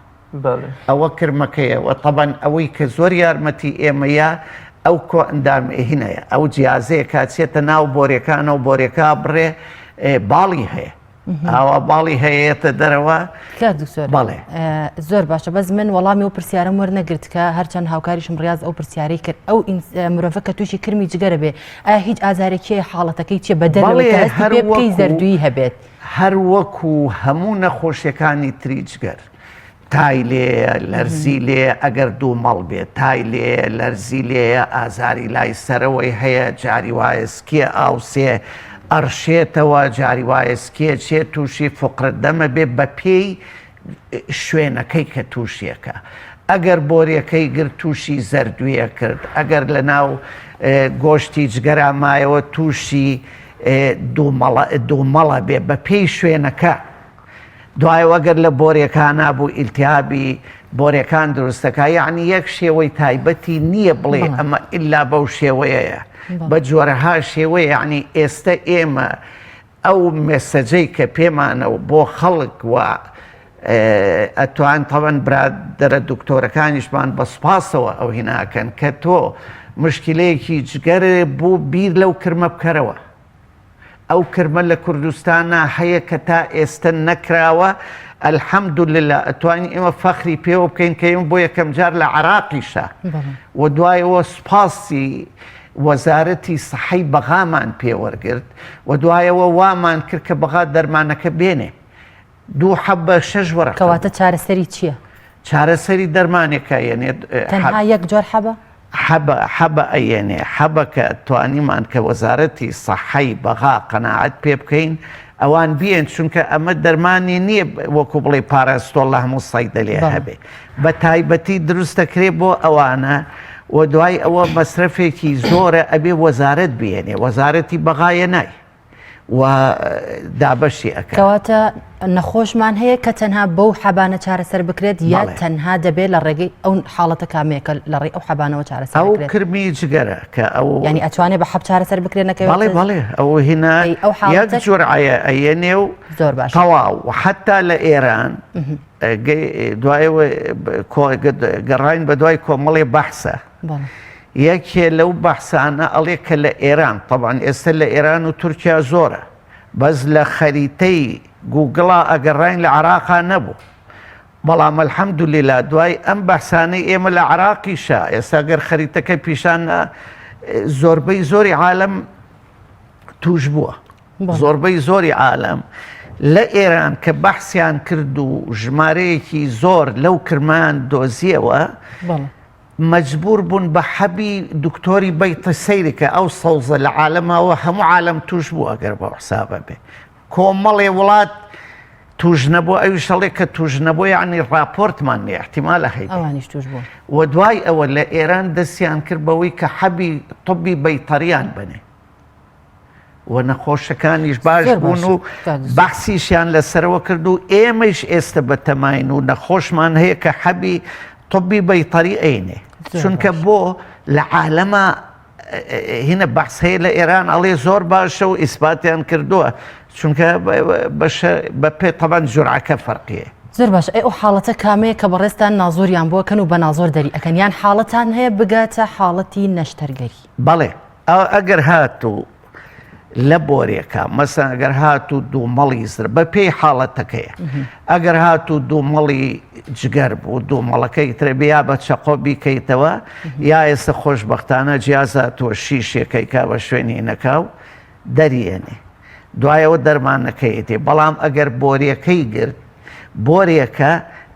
ئەوە کرمەکەیەوە طبعاً ئەوەی کە زۆر یارمەتی ئێمەیە ئەو کۆ ئەندام هینەیە ئەو جیازەیە کاچێتە ناو بۆرەکانە و بۆرەکە بڕێ باڵی هەیە ئاوا باڵی هەیەتە دەرەوە بەڵێ زۆر باشە بەس من وەڵامی ئەو پرسیارەم وەرنەگرت کە هەرچەند هاوکاریشم ڕاز ئەو پرسیارەی کرد ئەو مرۆڤە کە تووشی کرمی جگەرە بێ ئایا هیچ ئازارێکی حاڵەتەکەی چیە بە دەرەوەی زەردووی هەبێت هەر وەکو هەموو نەخۆشیەکانی تری جگەر تای لێ لەرزی لێ ئەگەر دوو مەڵ بێت تای لێ لەرزی لێە ئازاری لای سەرەوەی هەیە جاری وایە سکیە ئاوسێ ئەرشێتەوە جاری وایە سکێ چێ تووشی فقرت دەمە بێ بە پێی شوێنەکەی کە تووشیەکە ئەگەر بۆرەکەی گرت تووشی زەردویە کرد ئەگەر لە ناو گۆشتی جگەرا مایەوە تووشی دوومەڵە بێ بە پێی شوێنەکە دوای وەگەر لە بۆرەکان نابوو ئیلتیابی بۆرەکان دروستەکە یعنی یەک شێوەی تایبەتی نییە بڵێ ئەمە ئللا بەو شێوەیەیە بە جۆرەها شێوەیە یعنی ئێستا ئێمە ئەو مێسەجەی کە پێمانەوە بۆ خەڵک و ئەتوان تەوەن برادرە دکتۆرەکانیشمان بە سوپاسەوە ئەو هیناکەن کە تۆ مشکلەیەکی جگەرێ بوو بیر لەو کرمە بکەرەوە ئەو کرمە لە کوردستانە هەیە کە تا ئێستا نەکراوە ئەلحەمدولله ئەتوانین ئێمە فەخری پێوە بکەین کە ئێمە بۆ یەکەم جار لە عێراقیشە و دوایەوە سوپاسی وەزارەتی سەحەی بەغامان پێوەرگرت و دوایەوە وامان کرد کە بەغا دەرمانەکە بێنێ 2 حەبە 6 وەرە کەواتە چارەسەری چییە؟ چارەسەری دەرمانێکە یەنێت تەنها یەک جۆر حەبە؟ حەبە ئەیێنێ حەبە کە توانیمان کە وەزارەتی سەحەی بەغا قەناعەت پێ بکەین ئەوان بێن چونکە ئەمە دەرمانی نییە وەکو بڵێ پاراستۆڵ لە هەموو سەیدەلێ هەبێ بە تایبەتی دروستەکرێ بۆ ئەوانە و دوای ئەوە مەسرەفێکی زۆرە ئەبێ وەزارەت بێنێ وەزارەتی بەغایە نای و دابەشی ئەەکە کەواتە نەخۆشمان هەیە کە تەنها بەو حەبانە چارەسەر بکرێت یا تەنها دەبێت لە ڕێگەی ئەو حاڵەتە کامێکە لە ڕێی ئەو حەبانەوە چارەسەر ئەو کرمی جگەرە کە ئەو ینی ئەتوانێت بە حەب چارەسەر بکرێت نەکەوێت بەڵێ ئەو هینا یەک جورعایە ئەیەنێ و زۆر باش تەواو و حتا لە ئێران دوایەوە گەڕاین بە دوای کۆمەڵێ بەحسە یەکێ لەو بەحسانە ئەڵێ کە لە ئێران طبعاً ئێستا لە ئێران و تورکیا زۆرە بەس لە خەریتەی گوگڵا ئەگەڕاین لە عێراقا نەبوو بەڵام ئەلحەمدوللیلا دوای ئەم بەحسانەی ئێمە لە عێراقیشە ئێستا گەر خەریتەکە پیشانە زۆربەی زۆری عالەم توش بووە زۆربەی زۆری عالەم لە ئێران کە بەحسیان کرد و ژمارەیەکی زۆر لەو کرمان دۆزیەوە مەجبور بوون بە حەبی دکتۆری بەیتە سەیرکە ئەو سەوزە لە عالەمەوە هەموو عالەم توش بوو ئەگەر بە حسابە بێ کۆمەڵێ وڵات توش نەبوو ئەویش هەڵێ کە توش نەبوو یعنی ڕاپۆرتمان نیە احتیمالە هەیە ئەوانیش توش بوون و دوای ئەوە لە ئێران دەستیان کرد بەوەی کە حەبی طبی بەیتەریان بنێ و نەخۆشەکانیش باش بوون و بەحسیشیان لەسەرەوە کرد و ئێمەش ئێستا بەتەماین و نەخۆشمان هەیە کە حەبی طبی بەیتەری ئەینێ چونکە بۆ لە عالەما هینە بەحس هەیە لە ئێران ئەڵێ زۆر باشە و ئیسباتیان کردووە چونکە بە پێ تەبەن جورعەکە فەرقیە زۆر باش ئەو حاڵەتە کامەیە کە بەڕێستان نازۆریان بۆکەن و بە نازۆر دەری ئەکەن یان حاڵەتان هەیە بگاتە حاڵەتی نەشتەرگەری بەڵێ ئەگەر هاتوو لە بۆرێکە مەسەن ئەگەر هاتوو دوو مەڵی زر بە پێی حاڵەتەکەیە ئەگەر هاتوو دوو مەڵی جگەر بوو دوو مەڵەکەی ترێبی یا بە چەقۆ بیکەیتەوە یا ئێستا خۆشبەختانە جیازاتوە شیشێکەی کا بە شوێنی نەکاو دەریێنێ دوایەوە دەرمانەکەیەتێ بەڵام ئەگەر بۆرێکەی گرت بۆرێکە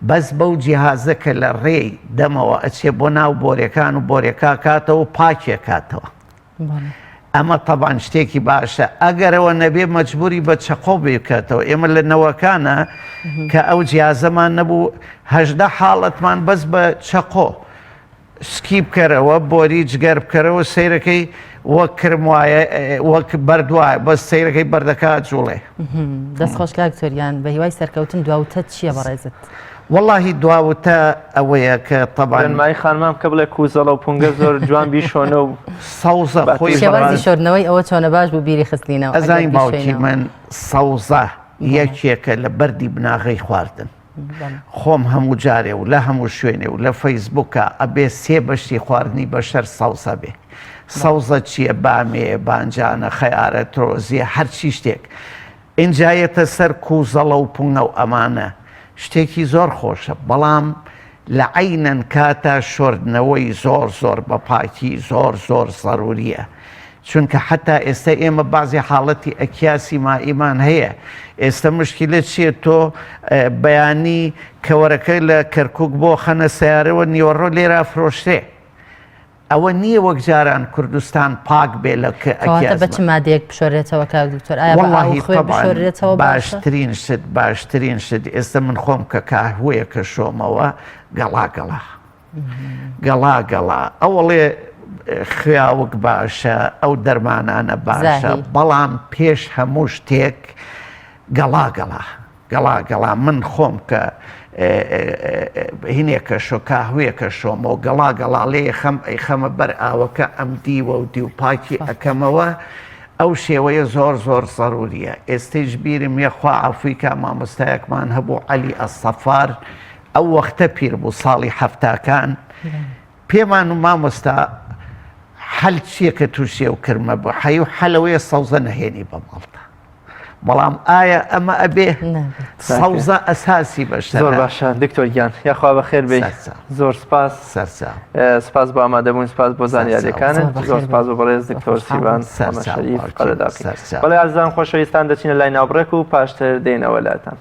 بەس بەو جیهازەکە لە ڕێی دەمەوە ئەچێ بۆ ناو بۆرەکان و بۆرێکا کاتەوە و پاکێکاتەوە ئەمە تەبان شتێکی باشە ئەگەرەوە نەبێ مەجبوری بە چەقۆ بکاتەوە ئێمە لە نەوەکانە کە ئەو جیازەمان نەبوو هەژدە حاڵەتمان بەس بە چەقۆ سکی بکەرەوە بۆری جگەر بکەرەوە سەیرەکەی وەک کرم وایە وەک بەردوایە بەس سەیرەکەی بەردەکات جوڵێ دەست خۆشکار کتۆریان بە هیوای سەرکەوتن دواوتە چییە بەڕێزت؟ واللهی دواوتە ئەوەیە کە تەبان مای خانمام کە بڵێ کوزەڵە و پونگە زۆر جوان بیشۆنە و سەوزە خۆی شێوازی شۆردنەوەی ئەوە چۆنە باش بوو بیری خستنینەوە ئەزانی باوکی من سەوزە یەکێکە لە بەردی بناغی خواردن خۆم هەموو جارێ و لە هەموو شوێنێ و لە فەیسبووکە ئەبێ سێ بەشتی خواردنی بەشەر سەوزە بێ سەوزە چییە بامێ بانجانە خەیارە ترۆزیە هەرچی شتێک ئینجایەتە سەر کوزەڵە و پونگە و ئەمانە شتێکی زۆر خۆشە بەڵام لە عینەن کاتە شۆردنەوەی زۆر زۆر بە پاکی زۆر زۆر زەروریە چونکە حتا ئێستا ئێمە بازی حاڵەتی ئەکیاسی مائیمان هەیە ئێستا مشکلە چیە تۆ بەیانی کەوەرەکەی لە کەرکک بۆ خەنە سیارەوە نیوەڕۆ لێرە فرۆشتێ ئەوە نییە وەک جاران کوردستان پاک بێ لە بە چ مادەیەک بشۆرێتەوە کاک دکتۆر ئایا بشۆرێتەوە باشترین شت ئێستا من خۆم کە کاهوەیە کە شۆمەوە گەڵا ئەوڵێ خیاوک باشە ئەو دەرمانانە باشە بەڵام پێش هەموو شتێک گەڵا من خۆم کە هینێکە شۆ کاهوەیەکە شۆمەوە گەڵاڵێ خەمە بەر ئاوەکە ئەم دیوە و دی و پاکی ئەەکەمەوە ئەو شێوەیە زۆر زۆر زەروریە ئێستەیش بیرم یەخوا ئەفریقا مامۆستایەکمان هەبوو عەلی ئەسەفار ئەو وەختە پیر بوو ساڵی هەفتاکان پێمان و مامۆستا حەل چییە کە تووشێ و کرمە بوو حەی و حەلەوەیە سەوزە نەهێنی بە ماڵتە بەڵام ئایا ئەمە ئەبێ سەوزە ئەساسی بەشە زۆر باشە دکتۆر گیان یاخوا بەخێر بێ زۆر سپاس سپاس بۆ ئامادەبوون سپاس بۆ زانیاریەکانت زۆر سپاس بۆ بەڕێز دکتۆر سیبان شەریف قەدەداقی بەڵێ ئازان خۆشەویستان دەچینە لای ناوبڕێک و پاشتر دێنەوە لاتان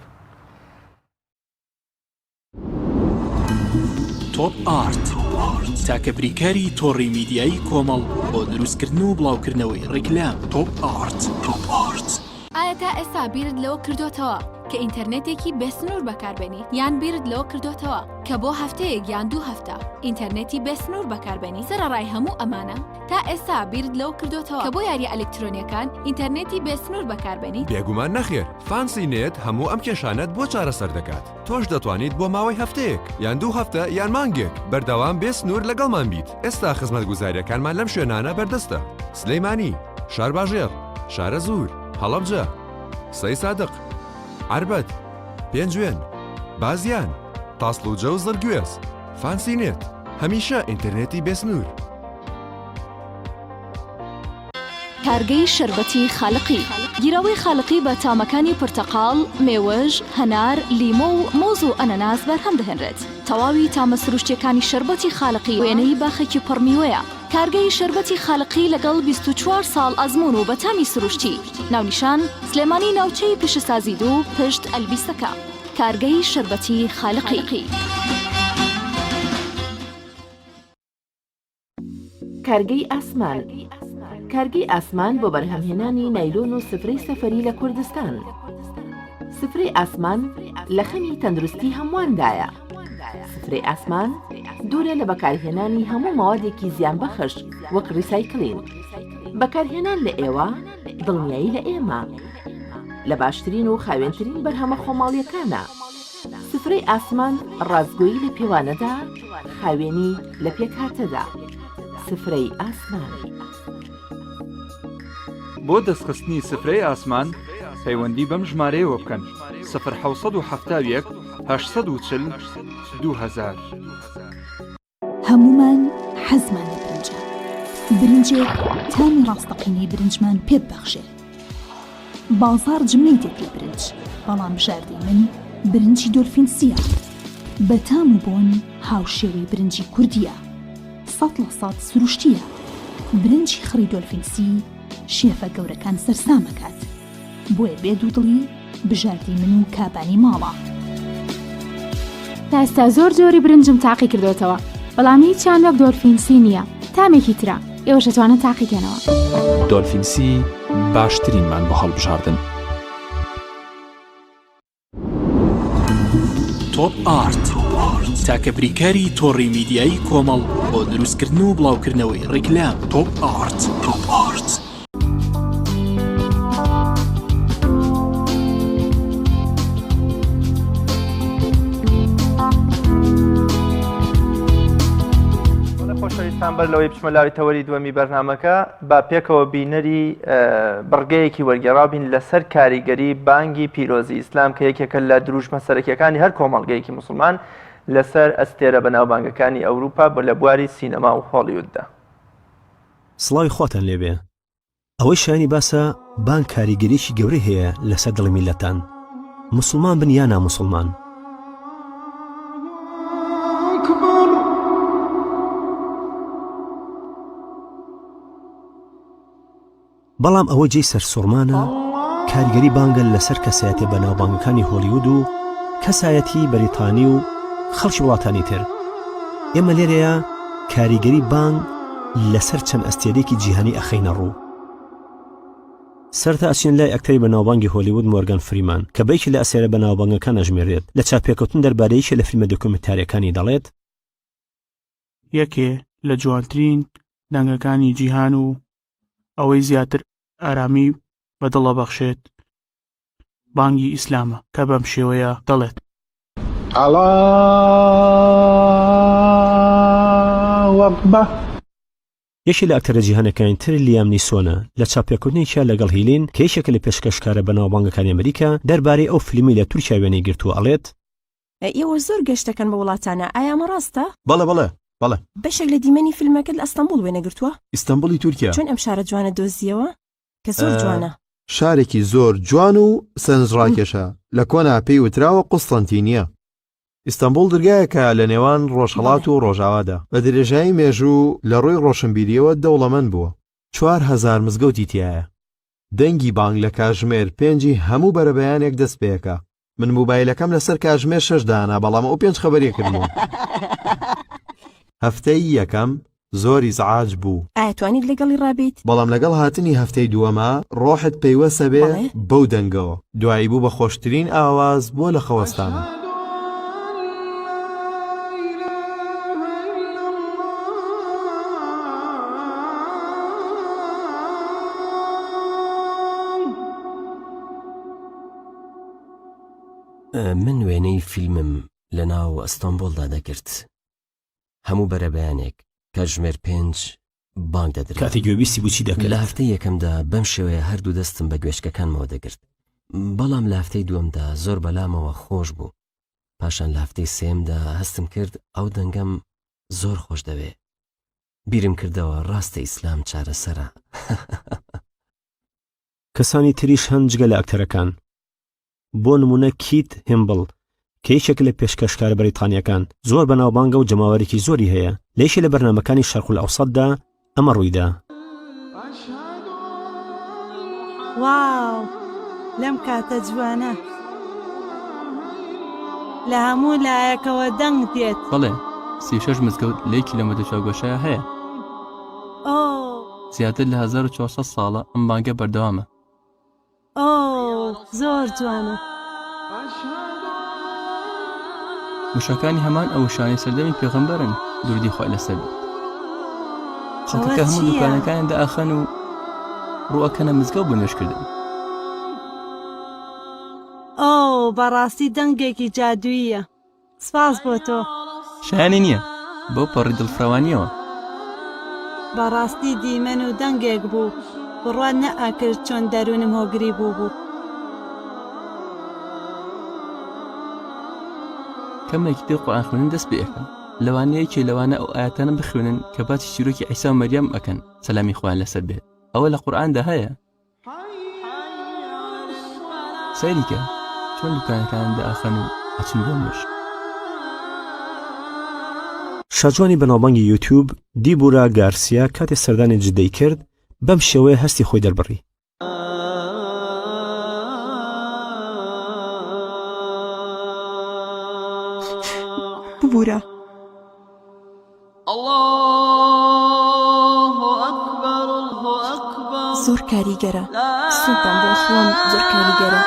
تۆپ ئارت تاکە بریکاری تۆڕی میدیایی کۆمەڵ بۆ دروستکردن و بڵاوکردنەوەی ڕیکلام تۆپ ئارت. ئایا تا ئێستا بیرت لەوە کردوتەوە کە ئینتەرنێتێکی بێسنوور بەکاربێنیت یان بیرت لەوە کردوتەوە کە بۆ هەفتەیەک یان 2 هەفتە ئینتەرنێتی بێسنوور بەکاربێنی سەرەڕای هەموو ئەمانە تا ئێستا بیرت لەوە کردوتەوە کە بۆ یاریە ئەلکترۆنیەکان ئینتەرنێتی بێسنوور بەکاربێنیت بێگومان نەخێر فانسی نێت هەموو ئەم کێشانەت بۆ چارەسەر دەکات تۆش دەتوانیت بۆ ماوەی هەفتەیەک یان 2 هەفتە یان مانگێک بەردەوام بێسنوور لەگەڵمان بیت ئێستا خزمەتگوزاریەکانمان لەم شوێنانە بەردەستە سلەیمانی شارباژێر شارە زوور هەڵەبجە سەی سادق عربەت پێنجوێن بازیان تاسڵوجە و زەرگوێز فانسی نێت هەمیشە ئینتەرنێتی بێسنوور. کارگەی شربەتی خاڵقی گیرەوەی خاڵقی بە تامەکانی پرتەقاڵ، مێوەژ، هەنار، لیمۆ و مۆز و ئەنەناس بەرهەم دەهێنرێت. تەواوی تامە سروشتیەکانی شربەتی خاڵقی وێنەی باخێکی پڕمیوەیە. کارگەی شربەتی خاڵقی لەگەڵ 24 ساڵ ئەزمون و بە تامی سروشتی. ناونیشان سلێمانی ناوچەی پیشەسازی دوو پشت ئەلبیستەکە. کارگەی شربەتی خاڵقی. کارگەی ئاسمان کارگەی ئاسمان بۆ بەرهەمهێنانی نایلۆن و سفرەی سەفەری لە کوردستان سفرەی ئاسمان لە خەمی تەندروستی هەمواندایە. سفرەی ئاسمان دوورە لە بەکارهێنانی هەموو ماوەدێکی زیانبەخش وەک ڕیسایکلین. بەکارهێنان لە ئێوە دڵنیایی لە ئێمە لە باشترین و خاوێنترین بەرهەمە خۆماڵیەکانە. سفرەی ئاسمان ڕازگۆیی لە پێوانەدا، خاوێنی لە پێکهاتەدا. سفرەی ئاسمان. بۆ دەستخستنی سفرەی ئاسمان پەیوەندی بەم ژمارەیەوە بکەن: 1970 840 2000. هەمومان حەزمان لە برنجە. برنجێک تامی ڕاستەقینەی برنجمان پێ ببەخشێ. بازار جملەی دێت لە برنج، بەڵام بژاردەی من برنجی دۆلفینسیە. بە تام و بۆن هاوشێوەی برنجی کوردیە. 100% سروشتیە. برنجی خڕی دۆلفینسی شێفە گەورەکان سەرسامەکات. بۆیە بێ دوودڵی بژاردی من و کابانی ماڵە. تا ئێستا زۆر جۆری برنجم تاقی کردوتەوە، بەڵام هیچیان وەک دۆلفینسی نییە. تامێکی ترە ئێوەش دەتوانن تاقیکەنەوە. دۆلفینسی باشترینمان بە هەڵبژاردن. تۆپ ئارت تاکە بریکاری تۆڕی میدیایی کۆمەڵ بۆ دروستکردن و بڵاوکردنەوەی ڕیکلام. تۆپ ئارت. خۆشەویستان، بەر لەوەی بچمە لاوی تەوەری دووەمی بەرنامەکە با پێکەوە بینەری بڕگەیەکی وەرگێڕابین لەسەر کاریگەری بانگی پیرۆزی ئیسلام کە یەکێکە لە دروشمە سەرەکیەکانی هەر کۆمەڵگەیەکی موسڵمان لەسەر ئەستێرە بەناوبانگەکانی ئەوروپا بۆ لە بواری سینەما و هۆلیووددا. سڵاوی خواتان لێبێ. ئەوەی شایانی باسە بانگ کاریگەریی گەورەی هەیە لەسەر دڵی میلەتان، موسڵمان بن یا ناموسڵمان. بەڵام ئەوە جێی سەرسوڕمانە کاریگەری بانگە لەسەر کەسایەتێ بەناوبانگەکانی هۆلیوود و کەسایەتی بەریتانی و خەڵکی وڵاتانی تر. ئێمە لێرەیە کاریگەری بانگ لەسەر چەند ئەستێرێکی جیهانی ئەخەینە ڕوو. سەرتا ئەچین لای ئەکتەری بەناوبانگی هۆلیوود مۆرگان فریمان کە بەیەکی لە ئەسێرە بەناوبانگەکان ئەژمێرێت لە چاپێکەوتن دەربارەیەکی لە فیلمە دۆکومنتاریەکانی دەڵێت: یەکێ لە جوانترین دەنگەکانی جیهان و ئەوەی زیاتر ئارامی بەدڵە بەخشێت بانگی ئیسلامە کە بەم شێوەیە دەڵێت: ئەڵڵاهو ئەکبەر. یەکی لە ئەکتەرە جیهانەکانی تر لیام نیسۆنە لە چاپێکردنێکە لەگەڵ هیلین کە یەکێکە لە پێشکەشکارە بەناوبانگەکانی ئەمریکا دەربارەی ئەو فیلمی لە تورکیا وێنەی گرتووە ئەڵێت: ئێوە زۆر گەشتەکەن بە وڵاتانە، ئایا ئەمە ڕاستە؟ بەڵێ بەشێک لە دیمەنی فیلمەکەت لە ئەستەمبول وێنەگرتووە؟ ئیستانبولی تورکیا. چۆن ئەم شارە جوانە دۆزیەوە کە زۆر جوانە؟ شارێکی زۆر جوان و سەرنجڕاکێشە لە کۆنا پێی وتراوە قوستەنتینیە. ئیستانبول دەرگایەکە لە نێوان ڕۆژهەڵات و ڕۆژاوادا، بە درێژایی مێژوو لە ڕووی ڕۆشنبیریەوە دەوڵەمەند بووە. 4000 مزگەوتی تایە. دەنگی بانگ لە کاژمێر 5 هەموو بەرەبەیانێک دەست پێەکە. من موبایلەکەم لەسەر کاژمێر 6 دانا، بەڵام ئەو 5 خەبەریە کردبوو. هەفتەی یەکەم زۆری زعاج بوو. ئایا توانیت لەگەڵی ڕابیت؟ بەڵام لەگەڵ هاتنی هەفتەی دووەمە ڕۆحت پەیوەسە بێ بەو دەنگەوە. دوایی بوو بە خۆشترین ئاواز بۆ لە خەوەستانە. من وێنەی فیلمم لە ناو ئەستەمبۆڵدا دەکرد. هەموو بەرەبەیانێک کاژمێر 5 بانگ دەدرێت. کاتی گوێبیستی بوو چی دەکرد؟ لە هەفتەی یەکەمدا بەم شێوەیە هەردوو دەستم بە گوێشکەکانمەوە دەگرت، بەڵام لە هەفتەی دووەمدا زۆر بەلامەوە خۆش بوو. پاشان لە هەفتەی سێمدا هەستم کرد ئەو دەنگەم زۆر خۆش دەوێ. بیرم کردەوە ڕاستە ئیسلام چارەسەرە. کەسانی تریش هەن جگە لە ئەکتەرەکان، بۆ نمونە کیت هێمبڵ کە یەکێک لە پێشکەشکارە بەریتانیەکان زۆر بەناوبانگە و جەماوەرێکی زۆری هەیە. لە یەکێ لە بەرنامەکانی شەرق الئەوسەددا ئەمە ڕوویدا: واو لەم کاتە جوانە، لە هەموو لایەکەوە دەنگ دێت. بەڵێ 36 مزگەوت لە کیلۆمەتر چاوگۆشەیە هەیە. زیاتر لە 1400 ساڵە ئەم بانگە بەردەوامە. زۆر جوانە. وشەکانی هەمان ئەو شانەی سەردەمی پێغەمبەرن دوردی خۆی لەسەر خەڵکەکە هەموو دوکانەکانیان دائەخەن و ڕوئەکەنە مزگەوت بۆ نوێژکردن. ئۆ بەڕاستی دەنگێکی جادوویە. سپاس بۆ تۆ. شایانی نییە بۆ پەڕی دڵفڕەوانیەوە. بەڕاستی دیمەن و دەنگێک بوو بڕوان نەئاکرد چۆن دەروونم هۆگری بوو. کەمێکی دڵ قورئان خوێندن دەست پێ ئەکەن لەوانەیەکی لەوانە ئەو ئاەتانە بخوێنن کە باسی چیرۆکی عیسا و مەریەم ئەکەن سەلامی خۆیان لەسەر بێت. ئەوە لە قورئاندا هەیە. سەیریکە چۆن دوکانەکان دائەخەن و ئەچن بۆ نوێژ. شاجوانی بەناوبانگی یوتیوب دیبورا گارسیا کاتێ سەردانی جدەی کرد بەم شێوەیە هەستی خۆی دەربڕی. ببوورە. زۆر کاریگەرە. سوپان بۆ خۆم زۆر کاریگەرە.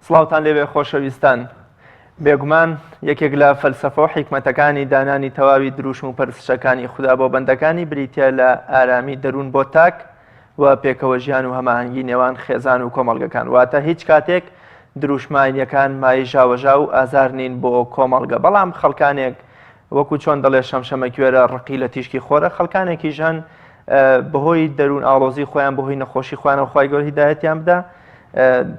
سڵاوتان لێبێ خۆشەویستان. بێگومان یەکێک لە فەلسەفە و حیکمەتەکانی دانانی تەواوی دروشم و پەرستشەکانی خوددا بۆ بەندەکانی بریتە لە ئارامی دەروون بۆ تاک و پێکەوە ژیان و هەماهەنگی نێوان خێزان و کۆمەڵگەکان. واتە هیچ کاتێک دروشمانیەکان مای ژاوەژا و ئازار نین بۆ کۆمەڵگە. بەڵام خەڵکانێک وەکو چۆن دەڵێ شەمشەمە کوێرە ڕقی لە تیشکی خۆرە، خەڵکانێکی ژەن بەهۆی دەروون ئاڵۆزی خۆیان بەهۆی نەخۆشی خۆیانەوە خوای گەورە هیدایەتیان بدە،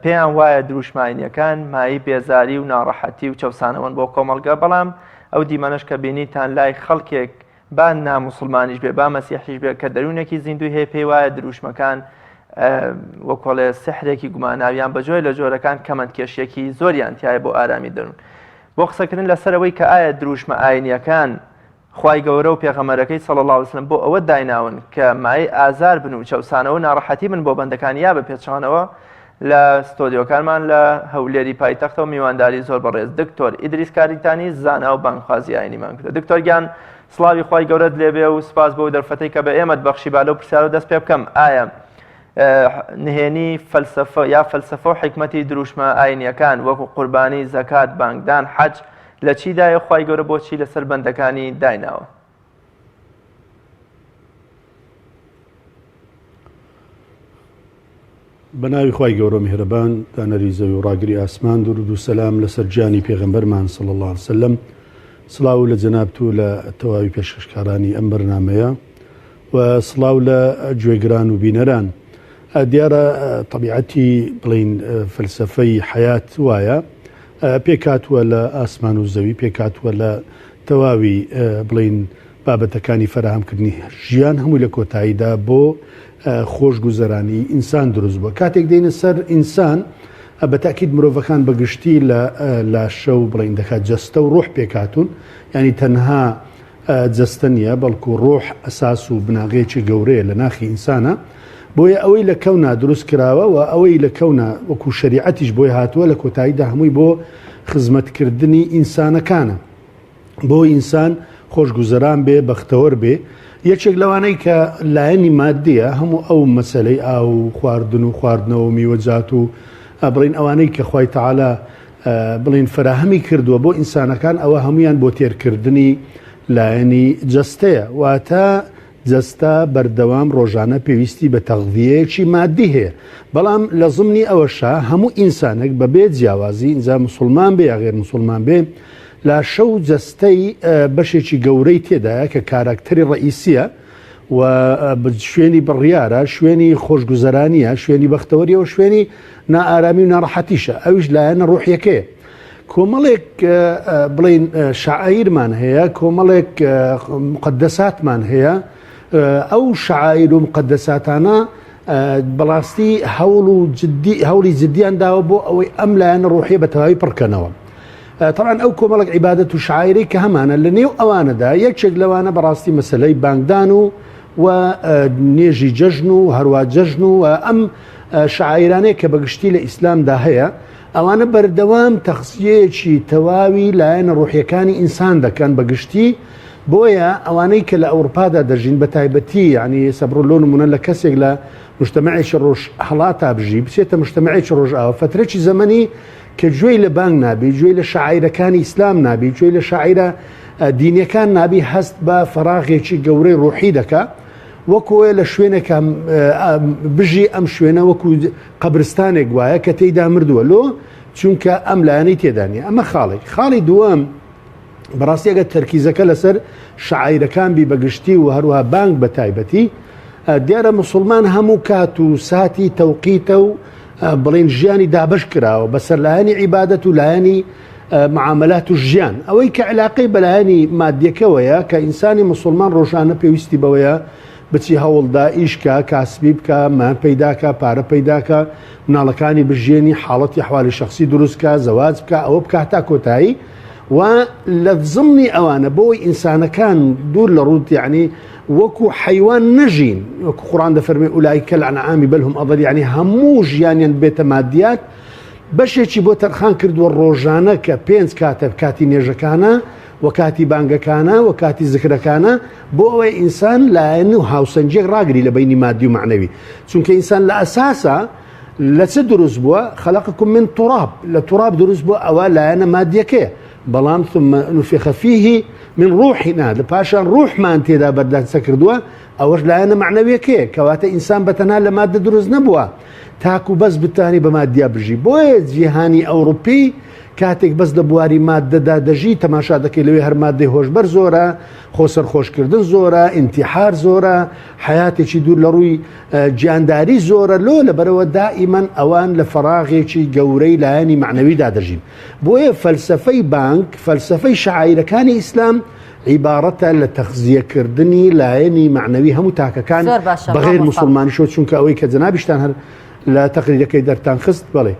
پێیان وایە دروشمانیەکان مای بێزاری و ناڕەحەتی و چەوسانەوەن بۆ کۆمەڵگە. بەڵام ئەو دیمەنەش کە بینیتان لای خەڵکێک با ناموسڵمانیش بێ با مەسیحیش بێ کە دەروونێکی زیندوی هەیە پێی وایە دروشمەکان وەکۆڵێ سحرێکی گوماناویان بەجۆی لە جۆرەکان کەمەندکێشیەکی زۆریان تایە بۆ ئارامی دەروون. بۆ قسەکردن لەسەرەوەی کە ئایا دروشمە ئاینیەکان خوای گەورە و پێغەمبەرەکەی صلی الله علیه وسلم بۆ ئەوە دایناون کە مای ئازار بن و چەوسانەوە و ناڕەحەتی من بۆ بەندەکان یا بە پێچانەوە. لە ستۆدیۆکانمان لە هەولێری پایتەختەوە میوانداری زۆر بەڕێز دکتۆر ئیدریس کاریتانی زانا و بانگخوازی ئاینیمان کردە. دکتۆر گیان سڵاوی خوای گەورەت لێبێ و سپاس بۆ دەرفەتەی کە بە ئێمەت بەخشی با لەو پرسیارە دەست پێ بکەم. ئایا نهێنی فەلسەفە یا فەلسەفە و حیکمەتی دروشمە ئاینیەکان وەکو قوربانی، زەکات، بانگدان، حەج لە چیدایە خوای گەورە بۆچی لەسەر بەندەکانی دایناوە؟ بەناوی خوای گەورە میهرەبان دانەری زەوی و ڕاگری ئاسمان درود و سەلام لەسەر گیانی پێغەمبەرمان صلی الله علیه وسلم. سڵاو لە جەناب تو لە تەواوی پێشکەشکارانی ئەم بەرنامەیە و سڵاو لە گوێگران و بینەران. دیارە طبیعەتی بڵین فەلسەفەی حەیات وایە پێکاتوە لە ئاسمان و زەوی، پێکاتوە لە تەواوی بڵین بابەتەکانی فەرهەمکردنی ژیان هەمووی لە کۆتاییدا بۆ خۆشگوزەرانی ئینسان دروست بووە. کاتێک دێنە سەر ئینسان بە تاکید مرۆڤەکان بەگشتی لە لاشە و بڵین دەکات جەستە و ڕۆح پێکاتون، ینی تەنها جەستە نیە بەڵکو ڕۆح ئەساس و بناغەیەکی گەورەیە لە ناخی ئینسانە. بۆیە ئەوەی لە کەونا دروست کراوە و ئەوەی لە کەونا وەکو شریعەتیش بۆی هاتووە لە کۆتاییدا هەمووی بۆ خزمەتکردنی ئینسانەکانە، بۆ ئینسان خۆشگوزەران بێ، بەختەوەر بێ. یەکێک لەوانەی کە لایەنی مادیە هەموو ئەو مەسەلەی ئاو خواردن و خواردنەوە و میوەجات و بڵین ئەوانەی کە خوای تەعالا بڵین فراهەمی کردووە بۆ ئینسانەکان، ئەوە هەمویان بۆ تێرکردنی لایەنی جەستەیە. واتە جەستە بەردەوام ڕۆژانە پێویستی بە تەغذیەیەکی مادی هەیە. بەڵام لە ضمنی ئەوەشە هەموو ئینسانێک بەبێ جیاوازی ئینجا مسلمان بێ یا غێر مسلمان بێ لا شەو جەستەی بەشێکی گەورەی تێدایە کە کاراکتەری ڕئیسیە و شوێنی بڕیارە، شوێنی خۆشگوزەرانیە، شوێنی بەختەوەریە و شوێنی نائارامی و ناڕەحەتیشە. ئەویش لایەنە ڕوحیەکەیە. کۆمەڵێک بڵین شعائیرمان هەیە، کۆمەڵێک مقدساتمان هەیە. ئەو شعائیر و مقدساتانە بەڕاستی هەوڵی جددیان داوە بۆ ئەوەی ئەم لایەنە ڕوحیە بە تەواوی پڕکەنەوە. طبعا ئەو کۆمەڵک عیبادەت و شاعیرەی کە هەمانە لە نێو ئەوانەدا یەکێک لەوانە بەڕاستی مەسلەی بانگدان و نێژی جەژن و هەروە جەژن و ئەم شاعیرانەیە کە بەگشتی لە ئیسلامدا هەیە ئەوانە بەردەوام تەخسیەیەکی تەواوی لایەنە ڕوحیەکانی ئینسان دەکەن بەگشتی بۆیە ئەوانەی کە لە ئەوروپادا دەژین بە تایبەتی ینی سەبڕۆ نمونە لە کەسێک لە مجتەمەعێکی ڕۆژ هەڵاتا بژی بچێتە مجتەمەعێکی ڕۆژئاوە فترێکی زەمەنی کە گوێی لە بانگ نابی گوێی لە شاعیرەکانی ئیسلام نابی گوێی لە شاعیرە دینیەکان نابی هەست بە فەراغێکی گەورەی ڕوحی دەکا وەکوێ لە شوێنێکە بژی ئەم شوێنە وەکو قەبرستانێک وایە کە تێیدا مردووە لۆ چونکە ئەم لایەنەی تێدانە ئەمە خاڵی دووەم بەڕاستی ئەگە تەرکیزەکە لەسەر شاعیرەکان بی بەگشتی و هەروها بانگ بە تایبەتی دیارە موسڵمان هەموو کات و ساتی تەوقیتە و بڵین ژیانی دابش کراوە بەسەر لایەنی عیبادەت و لایەنی معاملات و ژیان ئەوەی کە علاقەی بەلایەنی مادیەکەوەیە کە ئینسانی موسڵمان ڕۆژانە پێویستی بەوەیە بچی هەوڵدا ئیشکە کاسبی بکە مان پەیداکە پارە پەیداکە مناڵەکانی بژێنی حاڵەتی حوالی شخصی دروستکە زەواج بکە ئەوە بکە تا کۆتایی و لە زمنی ئەوانە بۆی ئینسانەکان دوور لە ڕوت یعنی وەکو حیوان نەژین وەکو قورآن دەفەرمێ ئولایکە الأنعام بل هم ئەضل یعنی هەموو ژیانیان بێتە مادیات بەشێکی بۆ تەرخان کردووە ڕۆژانە کە 5 کاتە کاتی نێژەکانە و کاتی بانگەکانە و کاتی زیکرەکانە بۆ ئەوەی ئینسان لایەن و هاوسەنجێک ڕاگری لە بینی مادی و معنەوی چونکە ئینسان لە ئەساسە لە چه دروست بووە خەلقکم من تراب لە تراب دروست بووە ئەوە لایەنە مادیەکەیە بەڵام ثم نفخ فيه من روحنا لە پاشان ڕوحمان تێدا بەردەستە کردووە ئەوەش لایەنە معنەویەکەیە کەواتە ئینسان بەتەنها لە مادە دروست نەبووە تاکو بەس بتانی بە مادیا بژی بۆیە جیهانی ئەوروپی کاتێک بەس لە بواری مادەدا دەژی تەماشا دەکەی لەوێ هەر مادەی هۆشبەر زۆرە خۆسەرخۆشکردن زۆرە ئینتیحار زۆرە حیاتێکی دوور لە ڕووی گیانداری زۆرە لۆ لەبەرەوە دائیمەن ئەوان لە فەراغێکی گەورەی لایەنی معنەویدا دەژین بۆیە فەلسەفەی بانک فەلسەفەی شاعیرەکانی ئیسلام عیبارەتە لە تەخزیەکردنی لایەنی معنەوی هەموو تاکەکان بەغیر موسڵمانی شۆ چونکە ئەوەی کە جەنابیشتان هەر لە تەقریرەکەی دەرتان خست بڵێ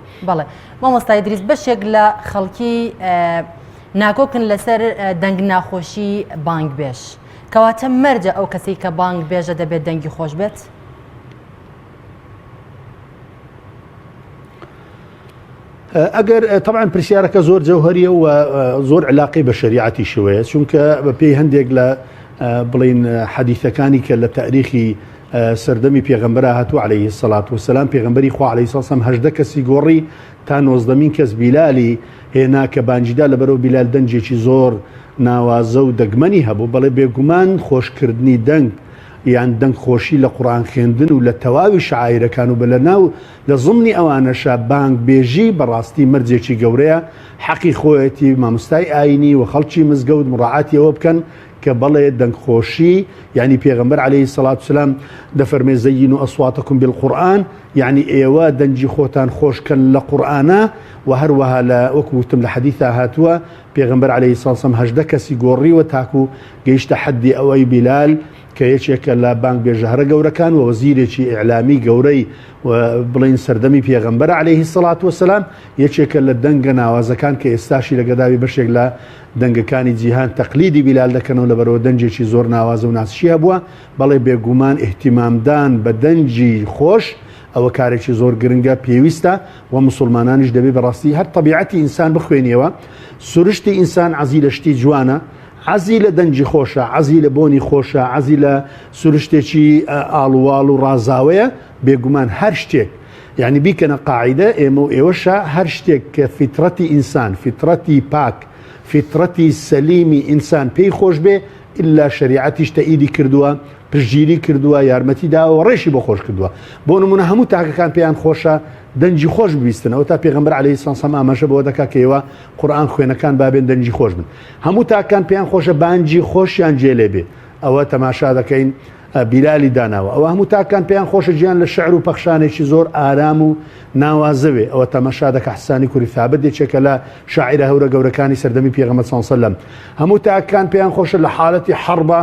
مامۆستای دریس بەشێک لە خەڵکی ناکۆکن لەسەر دەنگ ناخۆشی بانگ بێش کەواتە مەرجە ئەو کەسی کە بانگ بێژە دەبێت دەنگی خۆش بێت ئەگەر طبعا پرسیارەکە زۆر جەوهەریە و زۆر علاقی بە شریعەتی شوەیە چونکە بە پێی هەندێک لە بڵین حەدیثەکانی کە لە تاریخی سەردەمی پێغەمبەر هاتووە عەلەیهی سەڵات وسەلام پێغەمبەری خوا عەلەیهی سەڵام 18 کەسی گۆڕی تا 19مین کەس بیلالی هێنا کە بانجیدا لەبەرەوە بیلال دەنجێکی زۆر ناوازە و دەگمەنی هەبوو بەڵێ بێگومان خۆشکردنی دەنگ یان دەنگ خۆشی لە قورآن خوێندن و لە تەواوی شاعیرەکان و بە لەناو لە زمنی ئەوانەشە بانگ بێژی بەڕاستی مەرجێکی گەورەیە حەقی خۆیەتی مامۆستای ئاینی و خەڵکی مزگەوت مڕاعاتی ئەوە بکەن کە بەڵێ دەنگخۆشی یعنی پێغەمبەر عەلەیهی سەڵات وسەلام دەفەرمێ زەیینوا ئەصواتەکم بالقورئان یعنی ئێوە دەنجی خۆتان خۆشکەن لە قورئانە و هەروەها لە وەکو وتم لە حەدیثا هاتووە پێغەمبەر عەلەیهی سەڵات وسەلام 18 کەسی گۆڕیوە تاکو گەیشتە حەدی ئەوەی بیلال کە یەکێکە لە بانگ بێژەهرە گەورەکان و وەزیرێکی ئیعلامی گەورەی بڵین سەردەمی پێغەمبەر عەلەیهی سەڵات وسەلام یەکێکە لە دەنگە ناوازەکان کە ئێستاشی لە گەداوی بەشێک لە دەنگەکانی جیهان تەقلیدی بیلال دەکەنەوە لەبەرەوە دەنجێکی زۆر ناوازە و ناسشی هەبووە بەڵێ بێگومان ئیحتیمامدان بە دەنجی خۆش ئەوە کارێکی زۆر گرنگە پێویستە و مسلمانانیش دەبێت بەڕاستی هەر طبیعەتی ئینسان بخوێنیەوە سروشتی ئینسان عەزی لە شتی جوانە عەزی لە دەنجی خۆشە عەزی لە بۆنی خۆشە عەزی لە سروشتێکی ئاڵواڵ و ڕازاوەیە بێگومان هەر شتێک یعنی بیکەنە قاعیدە ئێمە و ئێوەشە هەر شتێک کە فیترەتی ئینسان فیترەتی پاک فیترەتی سەلیمی ئینسان پێی خۆش بێ ئللا شریعەتیش تەئیدی کردووە پشگیری کردووە یارمەتی داوە ڕێشی بۆ خۆش کردووە بۆ نمونە هەموو تاکەکان پێیان خۆشە دەنجی خۆش بویستنەوە تا پێغەمبەر عەلەیهی سەڵام ئاماژە بەوە دەکا کە ئێوە قورئان خوێنەکان بابێن دەنجی خۆش بن هەموو تاکان پێیان خۆشە بانجی خۆشیان جێلێ بێ ئەوە تەماشا دەکەین بیلالی داناوە ئەوە هەموو تاکان پێیان خۆشە گیان لە شعر و پەخشانێکی زۆر ئارام و ناوازەوێ ئەوە تەماشا دەکە حسانی کوری ثابت یەکێکە لە شاعیرە هەورە گەورەکانی سەردەمی پێغەمبەر صلی الله علیه وسلم هەموو تاکان پێیان خۆشە لە حاڵەتی حەربە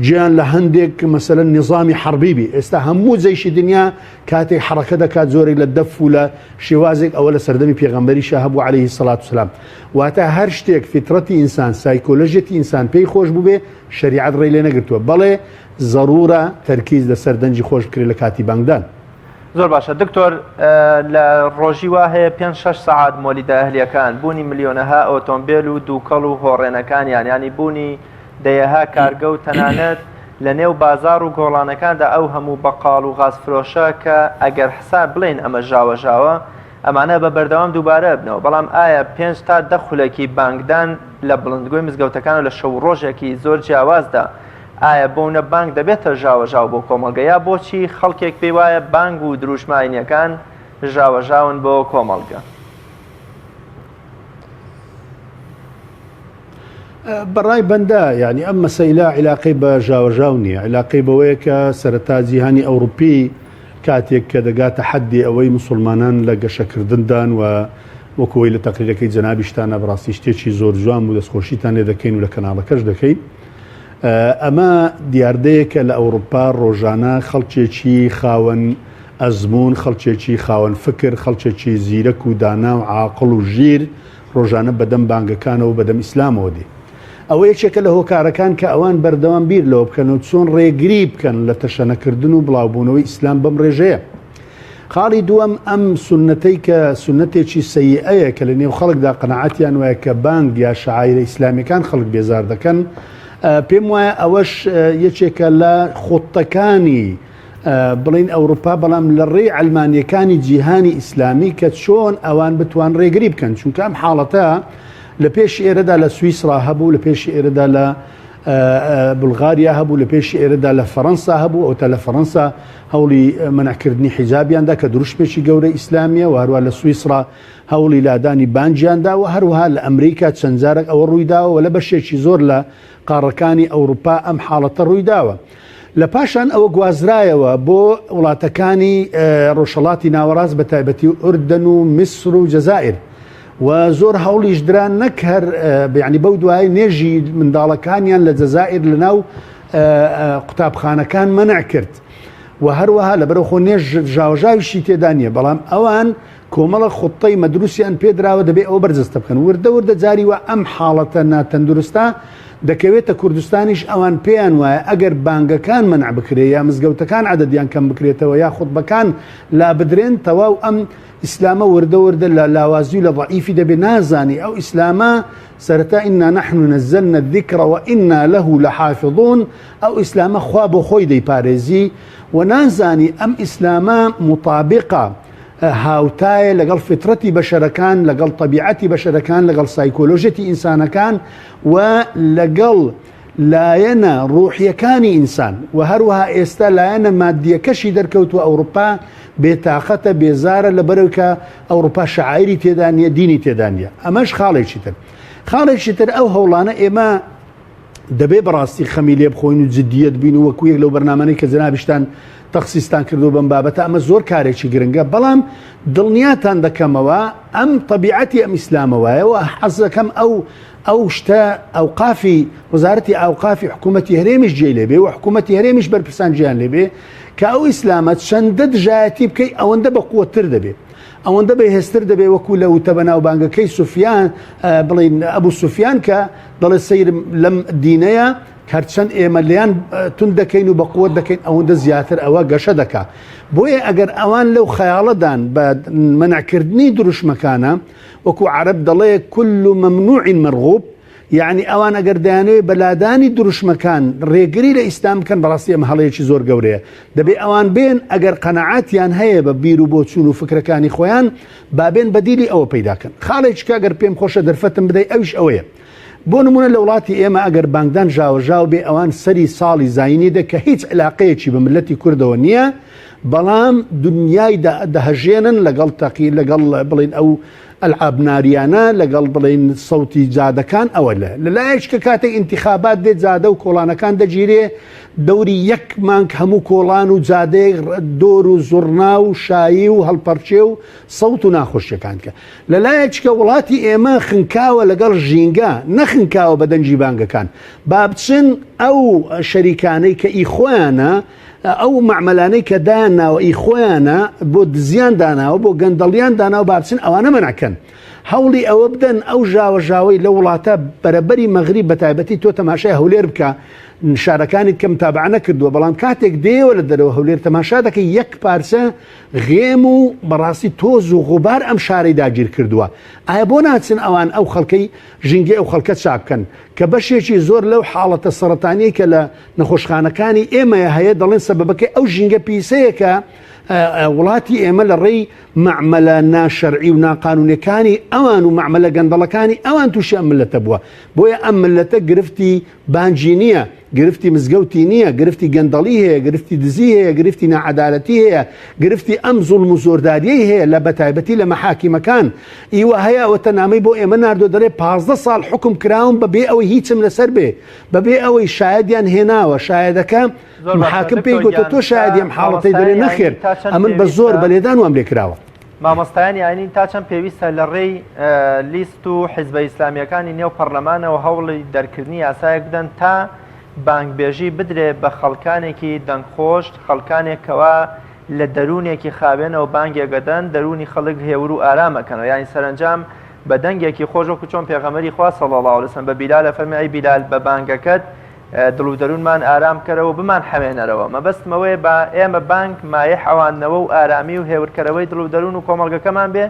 گیان لە هەندێک مەسەلەن نظامی حەربی بی ئێستا هەموو جەیشی دنیا کاتێک حرەکە دەکات زۆرێک لە دەف و لە شێوازێک ئەوە لە سەردەمی پێغەمبەریشە هەبوو عەلەیهی سەڵات وسەلام واتە هەر شتێک فیترەتی ئینسان سایکۆلۆژیەتی ئینسان پێی خۆش بوو بێ شەریعەت ڕێی لێ نەگرتووە بەڵێ ضرورە تەرکیز لەسەر دەنجی خۆش بکرێت لە کاتی بانگدان. زۆر باشە دکتۆر لە ڕۆژی وا هەیە 5-6 سەعات مۆلیدە ئەهلیەکان بوونی ملیۆنەها ئۆتۆمبیل و دووکەڵ و هۆڕێنەکانیان ینی بوونی دەیەها کارگە و تەنانەت لە نێو بازار و گۆڵانەکاندا ئەو هەموو بەقاڵ و غازفرۆشە کە ئەگەر حساب بڵێن ئەمە ژاوەژاوە ئەمانە بە بەردەوام دووبارە بنەوە بەڵام ئایا 5 تا 10 خولەکی بانگدان لە بڵندگۆی مزگەوتەکان و لە شەو ڕۆژێکی زۆر جیاوازدا ئایا بۆونە بانگ دەبێتە ژاوەژاو بۆ کۆمەڵگە یا بۆچی خەڵکێک پێی وایە بانگ و دروشماینیەکان ژاوەژاون بۆ کۆمەڵگە؟ بەڕای بەندە یعنی ئەم مەسەیلە عیلاقەی بە ژاوەژاو نییە عیلاقەی بەوەیە کە سەرەتا جیهانی ئەوروپی کاتێک کە دەگاتە حەدی ئەوەی مسلمانان لە گەشەکردندان و وەکوەی لە تەقریرەکەی جەنابیشتانە بەڕاستی شتێکی زۆر جوان و دەستخۆشیتان لێ دەکەین و لە کەناڵەکەش دەکەین ئەمە دیاردەیەکە لە ئەوروپا ڕۆژانە خەڵکێکی خاوەن ئەزمون خەڵکێکی خاوەن فکر خەڵکێکی زیرەک و دانا و عاقڵ و ژیر ڕۆژانە بەدەم بانگەکانەوە بەدەم ئیسلامەوە دێ ئەوە یەکێکە لە هۆکارەکان کە ئەوان بەردەوام بیر لەوە بکەنەوە چۆن ڕێگری بکەن لە تەشەنەکردن و بڵاوبوونەوەی ئیسلام بەم ڕێژەیە خاڵی دووەم ئەم سنەتەی کە سنەتێکی سەیئەیە کە لە نێو خەڵکدا قەنەعەتیان وایە کە بانگ یا شەعایرە ئیسلامیەکان خەڵک بێزار دەکەن پێم وایە ئەوەش یەکێکە لە خۆتەکانی بڵین ئەوروپا بەڵام لە ڕێی ئەلمانیەکانی جیهانی ئیسلامی کە چۆن ئەوان بتوان ڕێگری بکەن چونکە ئەم حاڵەتە لە پێش ئێرەدا لە سویسرا هەبوو لە پێش ئێرەدا لە بولغاریا هەبوو لە پێش ئێرەدا لە فەڕەنسا هەبوو ئەوتە لە فەڕەنسا هەوڵی منعکردنی حیجابیاندا کە دروشمێکی گەورەی ئیسلامیە و هەروە لە سویسرا هەوڵی لادانی بانجیاندا و هەروەها لە ئەمریکا چەند جارێک ئەوە ڕوویداوە و لە بەشێکی زۆر لە قاڕەکانی ئەوروپا ئەم حاڵەتە ڕوویداوە لە پاشان ئەوە گوازرایەوە بۆ وڵاتەکانی ڕۆژهەڵاتی ناوەڕاست بە تایبەتی ئوردن و میسر و جەزائیر و زۆر هەوڵیش دران نەکەر ینی بەو دوای نێژی منداڵەکانیان لە جەزائیر لەناو قوتابخانەکان مەنع کرد و هەروەها لەبەرەو خۆ نێژ ژاوژاویشی تێدا نیە بەڵام ئەوان کۆمەڵە خوتەی مەدروسیان پێدراوە دەبێت ئەوە بەرجەستە بکەن وردە وردە جاری وە ئەم حاڵەتە ناتەندروستە دەکەوێتە کوردستانیش ئەوان پێیان وایە ئەگەر بانگەکان مەنع بکرێت یا مزگەوتەکان عەدەدیان کەم بکرێتەوە یا خوتبەکان لا بدرێن تەواو ئەم ئیسلامە وردە وردە لە لاوازی و لە ضعیفی دەبێت نازانی ئەو ئیسلامە سەرەتا ئینا نەحن نەزەلنا الذیکر وئینا له لحافظون ئەو ئیسلامە خوا بۆ خۆی دەیپارێزی و نازانی ئەم ئیسلامە مطابقە هاوتایە لەگەڵ فترەتی بەشەرەکان لەگەڵ طبیعەتی بەشەرەکان لەگەڵ سایکۆلۆژیەتی ئینسانەکان و لەگەڵ لایەنە ڕوحیەکانی ئینسان و هەروەها ئێستا لایەنە مادیەکەشی دەرکەوتووە ئەوروپا بێتاقەتە بێزارە لەبەرەوە کە ئەوروپا شەعایری تێدا نیە دینی تێدا نیە ئەمەش خاڵێکی تر ئەو هەوڵانە ئێمە دەبێ بەڕاستی خەمی لێ بخۆین و جدیەت بین و وەکویەک لەو بەرنامانەی کە جەنابیشتان تەخسیستان کردو بەم بابەتە ئەمە زۆر کارێکی گرنگە بەڵام دڵنیاتان دەکەمەوە ئەم طبیعەتی ئەم ئیسلامەوەیەوە حەز دەکەم ئەو شتە ئەوقافی وەزارەتی ئەوقافی حکوومەتی هەرێمیش جێ لێبێ و حکوومەتی هەرێمیش بەرپرسانجییان لێبێ کە ئەو ئیسلامەت چەندە دژایەتی بکەی ئەوەندە بەقووەتر دەبێت ئەوەندە بەهێزتر دەبێت وەکو لە وتە بەناوبانگەکەی سوفیان بڵین ئەبوو سوفیان کە دەڵێ سەیر لەم دینەیە هەرچەند ئێمە لیان تون دەکەین و بەقووەت دەکەین ئەوەندە زیاتر ئەوە گەشە دەکات بۆیە ئەگەر ئەوان لەو خەیاڵەدان بە منعکردنی دروشمەکانە وەکو عەرەب دەڵێ كل ممنوع مرغوب یعنی ئەوان ئەگەر دەیانەوێت بەلادانی دروشمەکان ڕێگری لە ئیسلام بکەن بەڕاستی ئەمە هەڵەیەکی زۆر گەورەیە دەبێت ئەوان بێن ئەگەر قەنەعاتیان هەیە بە بیر و بۆچوون و فکرەکانی خۆیان بابێن بەدیلی ئەوە پەیداکەن خاڵێکی کە ئەگەر پێم خۆشە دەرفەتم بدەی ئەویش ئەوەیە بۆ نمونە لە وڵاتی ئێمە ئەگەر بانگدان ژاوەژاو بێ ئەوان سەری ساڵی زاینی دە کە هیچ علاقەیەکی بە ملەتی کوردەوە نییە بەڵام دنیای دەهەژێنن لەگەڵ تەقی لەگەڵ بڵین ئەو ئەلعاب ناریانە لەگەڵ بڵین سەوتی جادەکان ئەوە لە لایەک کە کاتێک ئینتیخابات دێت جادە و کۆڵانەکان دەگیرێ دەوری یەک مانگ هەموو کۆڵان و جادەیەک دۆر و زورنا و شایی و هەڵپەرچێ و سەوت و ناخۆشیەکان کە لە لایەکە وڵاتی ئێمە خنکاوە لەگەڵ ژینگە نەخنکاوە بە دەنجی بانگەکان با بچن ئەو شەریکانەی کە ئیخۆیانە ئەو معمەلانەی کە داناوە ئیخۆیانە بۆ دزیان داناوە بۆ گەندەڵیان داناوە بابچن ئەوانە مەناکەن هەوڵی ئەوە بدەن ئەو ژاوەژاوەی لە وڵاتە بەرەبەری مەغریب بە تایبەتی تۆ تەماشای هەولێر بکە شارەکانی کەم تابع نەکردووە بەڵام کاتێک دێوە لە دەرەوە هەولێر تەماشا دەکەی یەک پارچە غێم و بەڕاستی تۆز و غوبار ئەم شارەی داگیر کردووە ئایا بۆ ناچن ئەوان ئەو خەڵکەی ژینگە ئەو خەڵکە چاکەن کە بەشێکی زۆر لەو حاڵەتە سەرەتانیی کە لە نەخۆشخانەکانی ئێمەیە هەیە دەڵێن سەبەبەکەی ئەو ژینگە پیسەیەکە وڵاتی ئێمە لە ڕێی معمەلە ناشەرعی و ناقانونیەکانی ئەوان و معمەلە گەندەڵەکانی ئەوان تووشی ئەم ملەتە بووە بۆیە ئەم ملەتە گرفتی بانجی نییە گرفتی مزگەوتی نییە گرفتی گەندەڵی هەیە گرفتی دزی هەیە گرفتی نەعەدالەتی هەیە گرفتی ئەم زوڵم و زۆرداریەی هەیە لە بەتایبەتی لە مەحاکیمەکان ئیوە هەیە ئەوە تەنامەی بۆ ئێمە ناردۆ دەرێ 15 ساڵ حکم کراون بەبێ ئەوەی هیچم لەسەر بێ بەبێ ئەوەی شایدیان هێناوە شایدەکە محاکم پێی گوتە تۆ شایدیم حاڵەتی دەرێ نەخێر ئەمن بە زۆر بەلێدان وام لێ کراوە مامۆستایانی ئاینی تا چەند پێویستە لە ڕێی لیست و حیزبە ئیسلامیەکانی نێو پەرلەمانەوە هەوڵی دەرکردنی یاسایەک بدەن تا بانگبێژی بدرێ بە خەڵکانێکی دەنگخۆش خەڵکانێکەوە لە دەرونێکی خاوێنەوە بانگێگەدەن دەرونی خەڵک هێور و ئارامەکەنەوە یانی سەرنجام بە دەنگێکی خۆشەکو چۆن پێغەمبەری خوا صلی الله علیه وسلم بە بیلال فەرمی ئەی بیلال بە بانگەکەت دڵ و دەروونمان ئارام کەرەوە بمان حەوێنەرەوە مەبەستمەوەی بە ئێمە بانگ مایە حەوانەوە و ئارامی و هێورکەرەوەی دڵ و دەروون و کۆمەڵگەکەمان بێ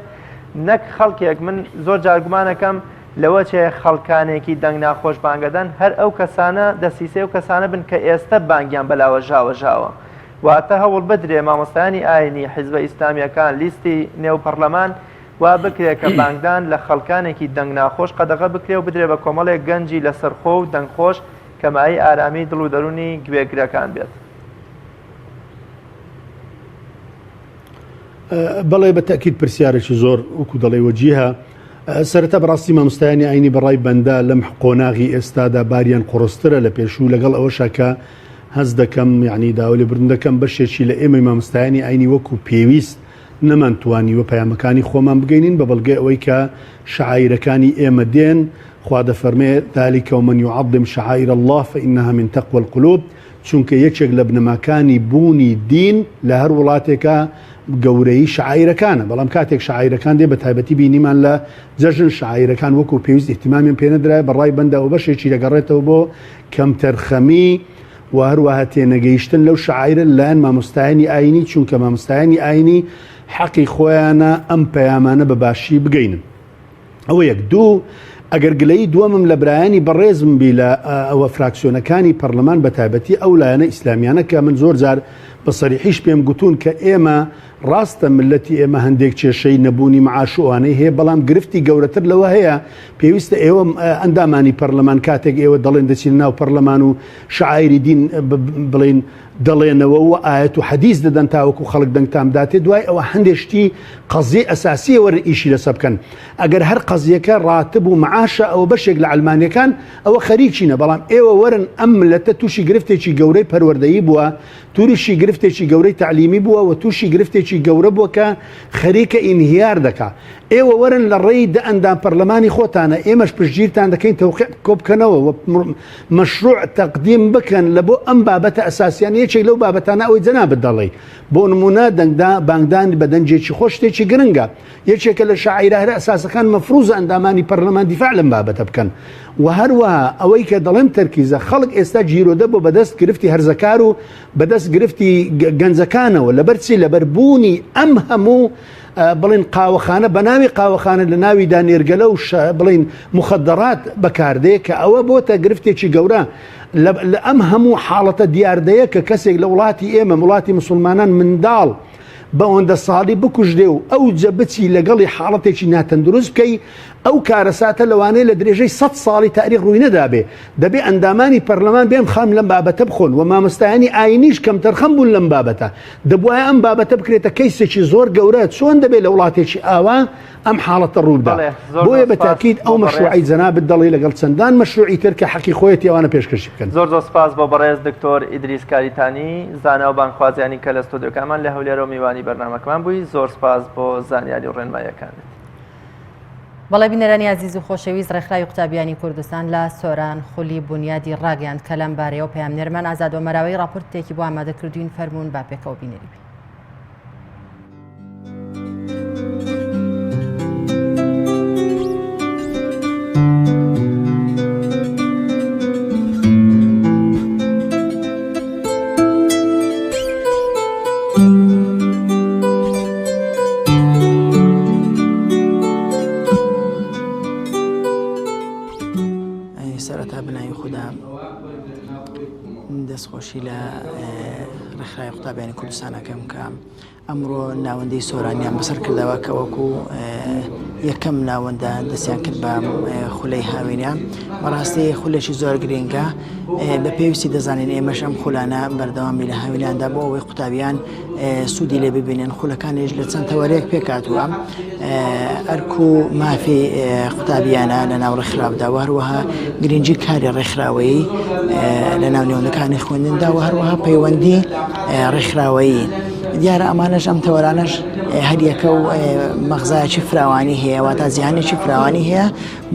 نەک خەڵکێک من زۆر جارگومانەکەم لەوە چێ خەڵکانێکی دەنگ ناخۆش بانگەدەن هەر ئەو کەسانە دەسیسێ و کەسانە بن کە ئێستا بانگیان بەلاوە ژاوە واتە هەوڵ بدرێ مامۆستایانی ئاینی حیزبە ئیسلامیەکان لیستی نێو پەرلەمان وا بکرێ کە بانگدان لە خەڵکانێکی دەنگ ناخۆش قەدەغە بکرێ و بدرێ بە کۆمەڵێک گەنجی لەسەرخۆ و دەنگخۆش کەمایی ئارامی دڵ و دەرونی گوێگرەکان بێت بەڵێ بە تەکید پرسیارێکی زۆر وەکو دەڵێ وەجیهە سەرەتا بەڕاستی مامۆستایانی ئاینی بەڕای بەندە لەم قۆناغی ئێستادا باریان قڕسترە لە پێشوو لەگەڵ ئەوەشەکە هەز دەکەم یعنی داوا لێ بردنەکەم بەشێکی لە ئێمەی مامۆستایانی ئاینی وەکو پێویست نەمانتوانیوە پەیامەکانی خۆمان بگەینین بە بەڵگەی ئەوەی کە شعائیرەکانی ئێمە دێن خوا دەفەرمێ ذلك ومن يعظم شعائر الله فإنها من تقوى القلوب چونکە یەکێک لە بنەماکانی بوونی دین لە هەر وڵاتێکە گەورەی شعائیرەکانە بەڵام کاتێک شعائیرەکان دێ بە تایبەتی بینیمان لە جەژن شعائیرەکان وەکو پێویست ئیحتیمامیان پێ نەدرای بەڕای بەندە و بەشێکی دەگەڕێتەوە بۆ کەمتەرخەمی و هەروەها تێنەگەیشتن لەو شعائیرە لەلایەن مامۆستایانی ئاینی چونکە مامۆستایانی ئاینی حەقی خۆیانە ئەم پەیامانە بەباشی بگەینن ئەوە یەک دوو ئەگەر گلەی دووەمم لە برایانی بەڕێزم بی لە ئەوە فراکسیۆنەکانی پەرلەمان بە تایبەتی ئەو لایەنە ئیسلامیانە کە من زۆر جار بە سەریحیش پێم گوتون کە ئێمە ڕاستە ملەتی ئێمە هەندێک کێشەی نەبوونی معاشوانەی هەیە بەڵام گرفتی گەورەتر لەوە هەیە پێویستە ئێوە ئەندامانی پەرلەمان کاتێک ئێوە دەڵێن دەچین ناو پەرلەمان و شعائیری دین بڵین دەڵێنەوە و ئاەت و حەدیث دەدەن تاوەکو خەڵک دەنگتام داتێ دوای ئەوە هەندێشتی قەزیە ئەساسی وەرن ئیشی لەسەر بکەن ئەگەر هەر قەزیەکە ڕاتب و معاشە ئەوە بەشێک لە ئەلمانیەکان ئەوە خەریکینە بەڵام ئێوە وەرن ئەم ملەتە تووشی گرفتێکی گەورەی پەروەردەیی بووە تووشی گرفتێکی گەورەی تعلیمی بووە و تووشی گرفتێکی گەورە بووە کە خەریکە ئینهیار دەکا ئێوە وەرن لە ڕێی ئەندام پەرلەمانی خۆتانە ئێمەش پشتگیرتان دەکەین تەوقیع کۆبکەنەوە مەشروع تەقدیم بکەن لە بۆ ئەم بابەتە ئەساسیان یەکێک لەو بابەتانە ئەوەی جەنابەت دەڵێ بۆ نمونە بانگدان بە دەنجێکی خۆش شتێکی گرنگە یەکێکە لە شاعیرە هەرە ئەساسەکان مەفروزە ئەندامانی پەرلەمان دیفاع لەم بابەتە بکەن و هەروەها ئەوەی کە دەڵێم تەرکیزە خەڵک ئێستا جیرۆدە بۆ بەدەست گرفتی هەرزەکار و بەدەست گرفتی گەنجەکانەوە لەبەرچی لەبەربوونی ئەم هەموو بڵین قاوەخانە بە ناوی قاوەخانە لە ناوی دانێرگەلە و بڵین مخدرات بەکاردەیە کە ئەوە بۆتە گرفتێکی گەورە لە ئەم هەموو حاڵەتە دیاردەیە کە کەسێک لە وڵاتی ئێمە وڵاتی مسلمانان منداڵ بەوەندە ساڵی بکوژدێ و ئەو جەبچی لەگەڵی حاڵەتێکی ناتەندروست بکەی ئەو کارەساتە لەوانەیە لە درێژەی 100 ساڵی تاریخ ڕووی نەدابێ دەبێ ئەندامانی پەرلەمان بێم خام لەم بابەتە بخۆن و مامۆستایانی ئاینیش کەم تەرخەم بوون لەم بابەتە دەبوایە ئەم بابەتە بکرێتە کەیسێکی زۆر گەورە چۆن دەبێت لە وڵاتێکی ئاوا ئەم حاڵەتە ڕوودا بۆیە بە تاکید ئەو مەشروعی جەنابت دەڵێ لەگەڵ چەندان مەشروعی تر کە حەقی خۆیەتی ئەوانە پێشکەشی بکەن. زۆر سپاس بۆ بەڕێز دکتۆر ئیدریس کاریتانی زانا و بانخوازیانی کە لە ستۆدیۆکەمان لە هەولێرە و میوانی بەرنامەکەمان بووی. زۆر سپاس بۆ زانیاری و ڕێنماییەکانت. بەڵێ بینەرانی عزیز و خۆشەویست ڕێکخراوی قوتابیانی کوردستان لە سۆران خولی بنیادی ڕاگەیاند کە لەم بارەیە و پەیامنەرمان ئازاد وەمەراوی راپۆرتێکی بۆ ئامادەکردوین فەرموون با پێکەوە بینێری. دەستخۆشی لە ڕێکخراوی قوتابیانی کوردستانەکەم کە ئەمڕۆ ناوەندەی سۆرانیان بەسەر کردەوە کە وەکو یەکەم ناوەندە دەستیان کرد بە خولەی هاوینیان بەڕاستی خولێکی زۆر گرنگە بە پێویستی دەزانین ئێمەش ئەم خولانە بەردەوامی لە هاوینیاندا بۆ ئەوەی قوتابیان سوودی لێ ببینێن خولەکانیش لە چەند تەوەرەیەک پێکاتووە ئەرک و مافی قوتابیانە لە ناو ڕێکخراودا و هەروەها گرنگی کاری ڕێکخراوەیی لە ناو نێوەندەکانی خوێندندا و هەروەها پەیوەندی ڕێکخراوەیی دیارە ئەمانەش ئەم تەوەرانەش هەریەکە و مەغزایەکی فراوانی هەیە واتە زیانێکی فراوانی هەیە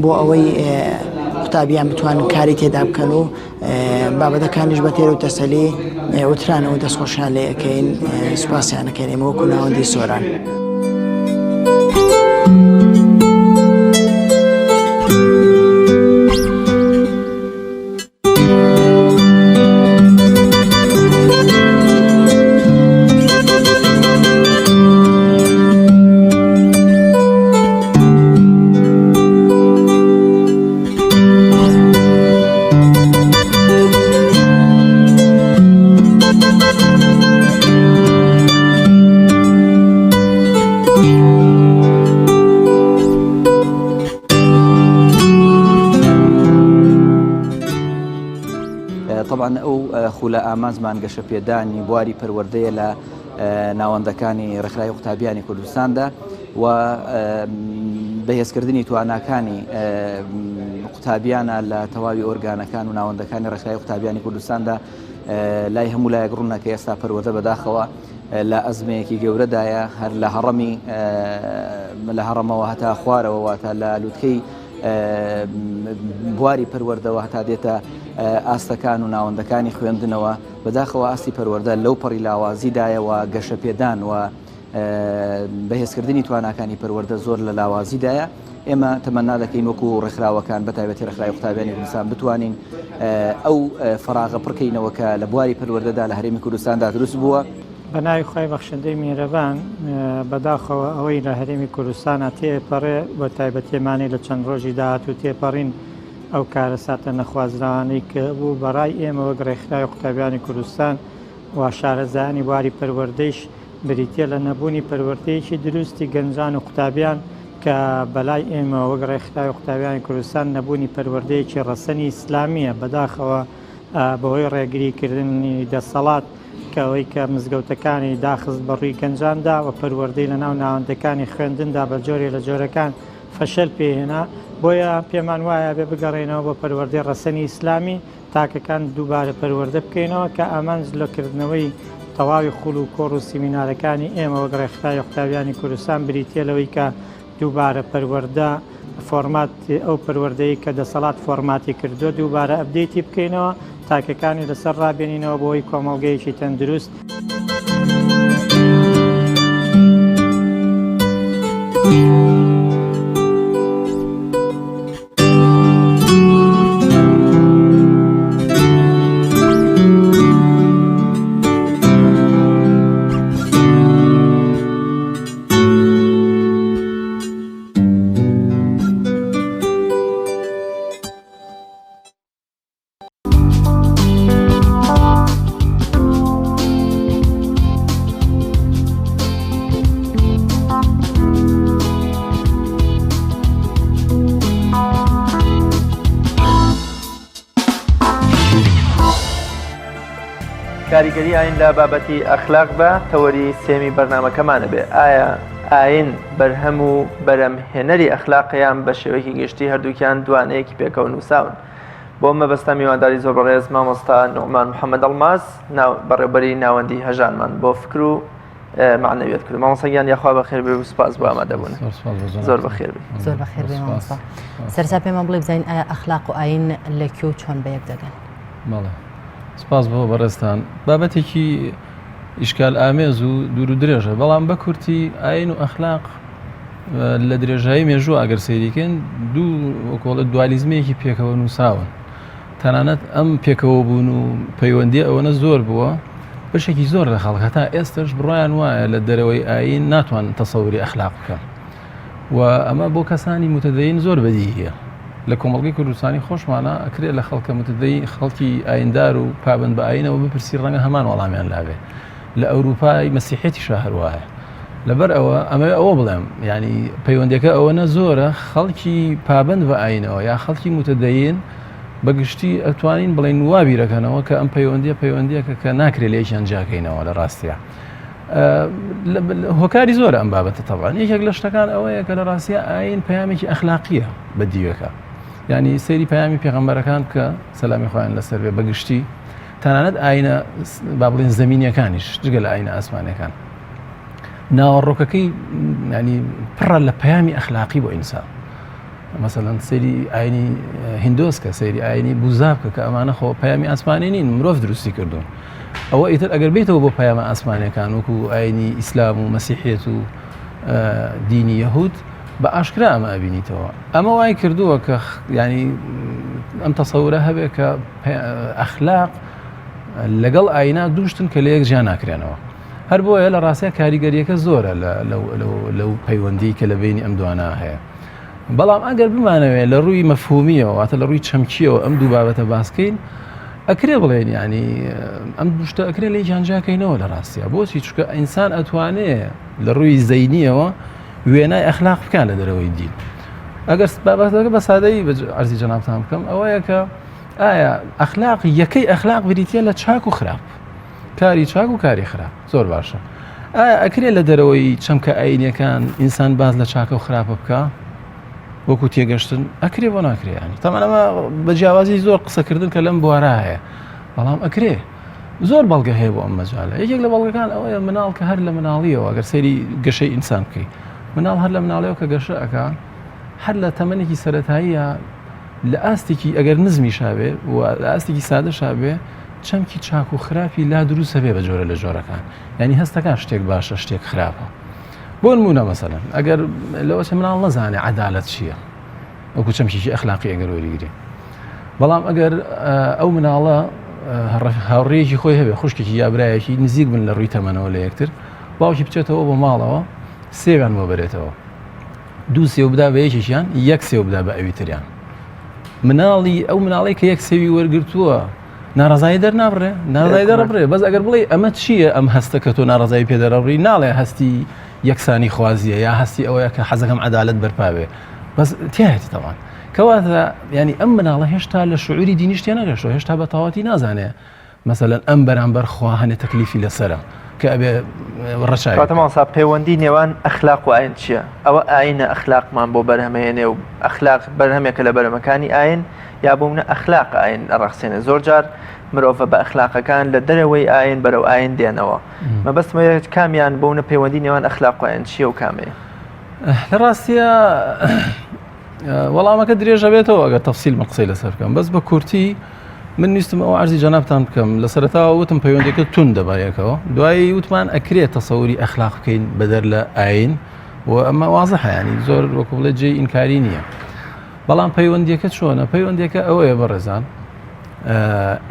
بۆ ئەوەی قوتابیان بتوانن کاری تێدا بکەن و بابەتەکانیش بە تێر و تەسەلی وترانەوە دەستخۆشیان لێ ئەەکەین سوپاسیانەکەین ئێمە وەکو ناوەندی سۆران. خولە ئامانزمان گەشە پێدانی بواری پەروەردەیە لە ناوەندەکانی ڕێکخراوی قوتابیانی کوردستاندا و بەهێزکردنی تواناکانی قوتابیانە لە تەواوی ئۆرگانەکان و ناوەندەکانی ڕێکخراوی قوتابیانی کوردستاندا لای هەموو لایەک ڕوونە کە ئێستا پەروەردە بەداخەوە لە ئەزمەیەکی گەورەدایە هەر لە هەڕەمەوە هەتا خوارەوە واتە لە لووتکەی بواری پەروەردەوە هەتا دێتە ئاستەکان و ناوەندەکانی خوێندنەوە بەداخەوە ئاستی پەروەردە لەو پەڕی لاوازیدایەوە گەشە پێدان و بەهێزکردنی تواناکانی پەروەردە زۆر لە لاوازیدایە ئێمە تەمەنا دەکەین وەکو ڕێکخراوەکان بەتایبەتی ڕێکخراوی قوتابیانی کوردستان بتوانین ئەو فراغە پڕکەینەوە کە لە بواری پەروەردەدا لە هەرێمی کوردستاندا دروست بووە. بەناوی خۆی بەخشندەی میێرەبان بەداخەوە ئەوەی لە هەرێمی کوردستانە تێپەڕێ بە تایبەتێمانی لە چەند ڕۆژی داهات و تێپەڕین ئەو کارەساتە نەخوازراوانەی کە بوو بەڕای ئێمە وەک ڕێکخراوی قوتابیانی کوردستان و شارەزایانی بواری پەروەردەیش بریتە لە نەبوونی پەروەردەیەکی دروستی گەنجان و قوتابیان کە بەلای ئێمە وەک ڕێکخراوی قوتابیانی کوردستان نەبوونی پەروەردەیەکی ڕەسەنی ئیسلامیە بەداخەوە بەهۆی ڕێگریکردنی دەسەڵات کەەوەی کە مزگەوتەکانی داخست بەڕووی گەنجاندا و پەروەردەی لە ناو ناوەندەکانی خوێندندا بە جۆرێ لە جۆرەکان فەشەل پێهێنا بۆیە پێمان وایە بێ بگەڕێنەوە بە پەروەردەی ڕەسەنی ئیسلامی تاکەکان دووبارە پەروەردە بکەینەوە کە ئامانج لەکردنەوەی تەواوی خوڵ و کۆڕ و سیمینارەکانی ئێمە وەک ڕێکخراوی قوتابیانی کوردستان بریتە لەوەی کە دووبارە پەروەردە فۆرمات ئەو پەروەردەی کە دەسەڵات فۆرماتی کردو دووبارە ئەپدەیتی بکەینەوە تاکەکانی لەسەر ڕابێنینەوە بۆی کۆمەڵگەیەکی تەندروست. کاریگەری ئاین لە بابەتی ئەخلاق بە تەوەری سێمی بەرنامەکەمانە بێ. ئایا ئاین بەرهەم و بەرەمهێنەری ئەخلاقیان بە شێوەیەکی گشتی هەردووکیان دوانەیەکی پێکەوە نووساون؟ بۆ مەبەستە میوانداری زۆر بەڕێز مامۆستا نوعمان محەممەد ئەڵماس بەڕێوەبەری ناوەندی هەژانمان بۆ فکر و معنەویەت کرد. مامۆستاگیان یاخوا بەخێر بێ و سوپاس بۆ ئامادەبوون. زۆر بەخێر بێ. زۆر بەخێر بێ مامۆستا. سەرجا پێمان بڵێ بزانین ئایا ئەخلاق و ئاین لەکوێ و چۆن بەیەک دەگەن؟ بەڵێ سپاس بۆ بەڕێستان. بابەتێکی ئیشکال ئامێز و دوور و درێژە، بەڵام بە کورتی ئاین و ئەخلاق لە درێژایی مێژوو ئەگەر سەیریکەن دوو وەکۆڵە دوالیزمەیەکی پێکەوە نووساون. تەنانەت ئەم پێکەوە بوون و پەیوەندی ئەوەنە زۆر بووە بەشێکی زۆر لە خەڵک هەتا ئێستش بڕایان وایە لە دەرەوەی ئاین ناتوان تەسەوری ئەخلاق بکەن و ئەمە بۆ کەسانی متدەین زۆر بەدیهیە. لە کۆمەڵگەی کوردستانی خۆشمانە ئەکرێت لە خەڵکە متدەی خەڵکی ئایندار و پابند بە ئاینەوە بپرسی ڕەنگە هەمان وەڵامیان لاوێ. لە ئەوروپای مەسیحێتی شاهروایە. لەبەر ئەوە بڵێم ینی پەیوەندەکە ئەوەنە زۆرە خەڵکی پابند بە ئاینەوە یا خەڵکی متدەین بەگشتی ئەتوانین بڵێن وابیرەکەنەوە کە ئەم پەیوەندیەکە کە ناکرێت لە یەکیان جاکەینەوە لە ڕاستیە. هۆکاری زۆرە ئەم بابەتە تەواان یەکێک لە شتەکان ئەوەیە کە لە ڕاستیە ئاین پەیامێکی ئەخلاقیە بە دیوەکە. ینی سەیری پەیامی پێغەمبەرەکان کە سەلامی خۆیان لەسەر بێ بەگشتی تەنانەت ئاینە با بڵێن زەمینیەکانیش جگە لە ئاینە ئاسمانەکان ناوەڕۆکەکەی ینی پڕە لە پەیامی ئەخلاقی بۆ ئینسان. مثلەن سەیری ئاینی هیندۆسکە سەیری ئاینی بوزابکە کە ئەمانە خۆ پەیامی ئاسمانی نین مرۆڤ دروستی کردوون. ئەوە ئیتر ئەگەر بێتەوە بۆ پەیامە ئاسمانەکان وەکو ئاینی ئیسلام و مەسیحێت و دینی یەهود بە ئاشکرا ئەمە ئەبینیتەوە. ئەمە وای کردووە کە ینی ئەم تەسەورە هەبێت کە ئەخلاق لەگەڵ ئاینا دووشتن کە لە یەک جیا ناکرێنەوە. هەر بۆیە لە ڕاستیە کاریگەریەکە زۆرە لەو پەیوەندی کە لە بینی ئەم دوانە هەیە. بەڵام ئەگەر بمانەوێت لە ڕووی مەفهومیەوە واتە لە ڕووی چەمکیەوە ئەم دوو بابەتە باسکەین ئەکرێ بڵێن ینی ئەم دوشتە ئەکرێت لە یەکیانجاکەینەوە لە ڕاستیە. بۆچی چونکە ئینسان ئەتوانێت لە ڕووی زەینیەوە وێنای ئەخلاق بکان لە دەرەوەی دین. ئەگەر بابەتەکە بە سادەیی بە عەرزی جەنابتان بکەم ئەوەیە کە ئایا ئەخلاق یەکەی ئەخلاق بریتە لە چاک و خراپ، کاری چاک و کاری خراپ زۆر باشە. ئایا ئەکرێت لە دەرەوەی چەمکە ئاینیەکان ئینسان باز لە چاکە و خراپە بکە وەکو تێگەشتن ئەکرێ بۆ ناکرێنی تەمان ئەمە بە جیاوازی زۆر قسەکردن کە لەم بوارە هەیە بەڵام ئەکرێ زۆر بەڵگە هەیە بۆ ئەم مەجالە. یەکێک لە بەڵگەکان ئەوەیە مناڵ کە هەر لە مناڵیەوە ئەگەر سەیری گەشەی ئینسان بکەیت مناڵ هەر لە مناڵەوە کە گەشە ئەکا هەر لە تەمەنێکی سەرەتاییە لە ئاستێکی ئەگەر نزمی شابێ و لە ئاستێکی سادە شابێ چەمکی چاک و خراپی لا دروستە بێ بە جۆرە لە جۆرەکان ینی هەستەکان شتێک باشە شتێک خراپە. بۆ نمونە مەسەلەن ئەگەر لەوە مناڵ نەزانێ عەدالەت چییە وەکو چەمکیی ئەخلاقی ئەگەر وەریگری بەڵام ئەگەر ئەو مناڵە هاوڕێیەکی خۆی هەبێ خوشکێکی یابرایەکی نزیک بن لە ڕووی تەمەنەوە لە یەکتر باوکی بچێتەوە بۆ ماڵەوە سێویان بۆ بەرێتەوە دوو سێو بدا بە یەکێکیان یەک سێو بدا بە ئەوی تریان مناڵی ئەو مناڵی کە یەک سێوی وەرگرتووە ناڕزایی دەرنابڕێ ناڕزایی دەڕبڕێ بەس ئەگەر بڵێ ئەمە چییە ئەم هەستە کە تۆ ناڕزایی پێدەڕڕی ناڵێ هەستی یەکسانی خوازیە یا هەستی ئەوەیە کە حەزەکەم عەدالەت بەرپابێ بەس تایەتی تەوان کەواتە ینی ئەم مناڵە هێشتا لە شعوری دینیشتیان نەگەشتەوە هێشتا بە تەواتی نازانێ مەسەلەن ئەم بەرامبەر خوا هەنێ تەکلیفی لەسەرە کە ئەبێ ڕەچاوی کاتەماسا پەیوەندی نێوان ئەخلاق و ئاین چییە؟ ئەوە ئاینە ئەخلاقمان بۆ بەرهەمەیەنێ و ئەخلاق بەرهەمێکە لە بەرهەمەکانی ئاین یا بوونە ئەخلاق ئاین ئەڕەخسێنێ زۆر جار مرۆڤ بە ئەخلاقەکان لە دەرەوەی ئاین بەرەو ئاین دێنەوە مەبەستمە کامیان بوونە پەیوەندی نێوان ئەخلاق و ئاین چییە و کامەیە؟ لە ڕاستیە وەڵامەکە درێژە بێتەوە ئەگەر تەفسیل مە قسەی لەسەر بکەم بەس بە کورتی من ویستم ئەو عەرزی جەنابتان بکەم لە سەرەتاوە وتم پەیوەندیەکە تون دەبایەکەوە دوایی وتمان ئەکرێت تەسەوری ئەخلاق بکەین بەدەر لە ئاین و ئەمە وازەحە ینی زۆر وەکو بڵێ جێی ئینکاری نییە بەڵام پەیوەندیەکە چۆنە؟ پەیوەندیەکە ئەوەیە بەڕێزان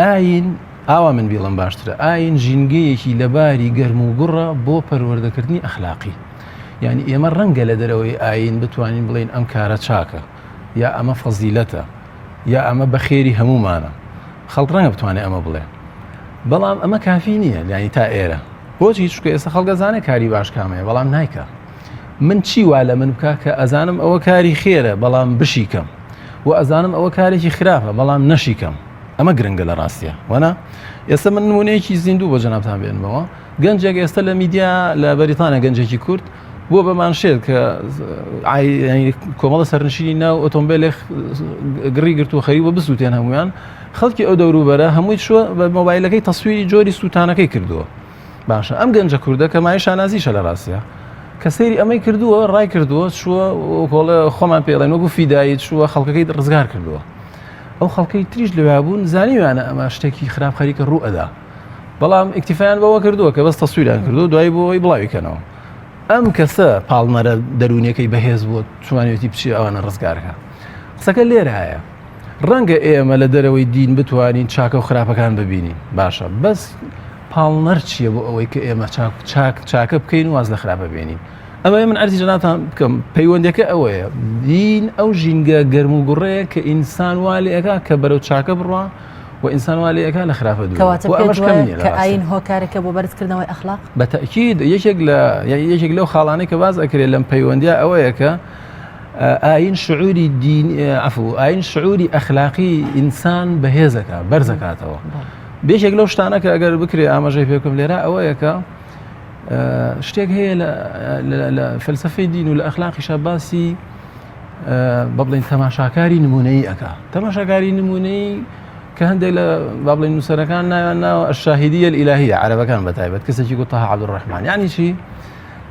ئاین ئاوا من بیڵم باشترە ئاین ژینگەیەکی لەباری گەرم و گوڕە بۆ پەروەردەکردنی ئەخلاقی یعنی ئێمە ڕەنگە لە دەرەوەی ئاین بتوانین بڵێن ئەم کارە چاکە یا ئەمە فەزیلەتە یا ئەمە بەخێری هەمومانە خەڵک ڕەنگە بتوانێت ئەمە بڵێ بەڵام ئەمە کافی نییە ینی تا ئێرە بۆچی چونکە ئێستا خەڵک دەزانێت کاری باش کامەیە بەڵام نایکە من چی وا لە من بکە کە ئەزانم ئەوە کاری خێرە بەڵام بشیکەم و ئەزانم ئەوە کارێکی خراپە بەڵام نەشیکەم ئەمە گرنگە لە ڕاستیە وەنا ئێستا من نمونەیەکی زیندوو بۆ جەنابتان بێنمەوە گەنجێک ئێستا لە میدیا لە بەریتانە گەنجێکی کورد بۆ بەمانشێت کە کۆمەڵە سەرنشینی ناو ئۆتۆمبیلێک گڕی گرت و خەری بە بسووتێن هەمویان خەڵکی ئەو دەوروبەرە هەمووی شوە بە مۆبایلەکەی تەسویری جۆری سووتانەکەی کردووە باشە ئەم گەنجە کوردە کە مای شانازیشە لە ڕاستیە کە سەیری ئەمەی کردووە ڕای کردووە شووە کۆڵە خۆمان پێڵێن وەکو فیدایت شووە خەڵکەکەی ڕزگار کردووە ئەو خەڵکەی تریش لەوێ بوون زانیویانە ئەمە شتێکی خراپ خەریکە ڕوو ئەدا بەڵام ئیکتیفایان بەوە کردووە کە بەس تەسویریان کردو دوای بۆی بڵاویکەنەوە ئەم کەسە پاڵنەرە دەرونیەکەی بەهێز بووە توانێتی بچی ئەوانە ڕزگارکە قسەکە لێرە هەیە ڕەنگە ئێمە لە دەرەوەی دین بتوانین چاکە و خراپەکان ببینین باشە بەس پاڵنەر چییە بۆ ئەوەی کە ئێمە چاکە بکەین و واز لە خراپە بێنین ئەمە من ئەرزی جەنابتان بکەم پەیوەندەکە ئەوەیە دین ئەو ژینگە گەرم و گوڕەیە کە ئینسان وا لێەکە کە بەرەو چاکە بڕوا و ئینسان وا لێەکە لە خراپە دوو کە ئاین هۆکارێکە بۆ بەرزکردنەوەی ئەخلاق بەتەکید یەکێک لەو خاڵانەی کە باز ئەکرێت لەم پەیوەندیە ئەوەیە کە ئاین شعوری دین عفو ئاین شعوری ئەخلاقی ئینسان بەهێزەکە بەرزەکاتەوە بێشێک لەو شتانە کە ئەگەر بکرێ ئاماژەی پێکەم لێرە ئەوەیە کە شتێک هەیە لە فەلسفەی دین و لە ئەخلاقیشە باسی بەڵێن تەماشاکاری نمونەیی ئەکا تەماشاکاری نمونەیی کە هەندێک لە بابڵێن نووسەرەکان ناویان ناوە الشاهدیە الإلهیە عەرەبەکان بەتایبەت کەسێکی گوت تەها عەبدوڕەحمان یعنی چی؟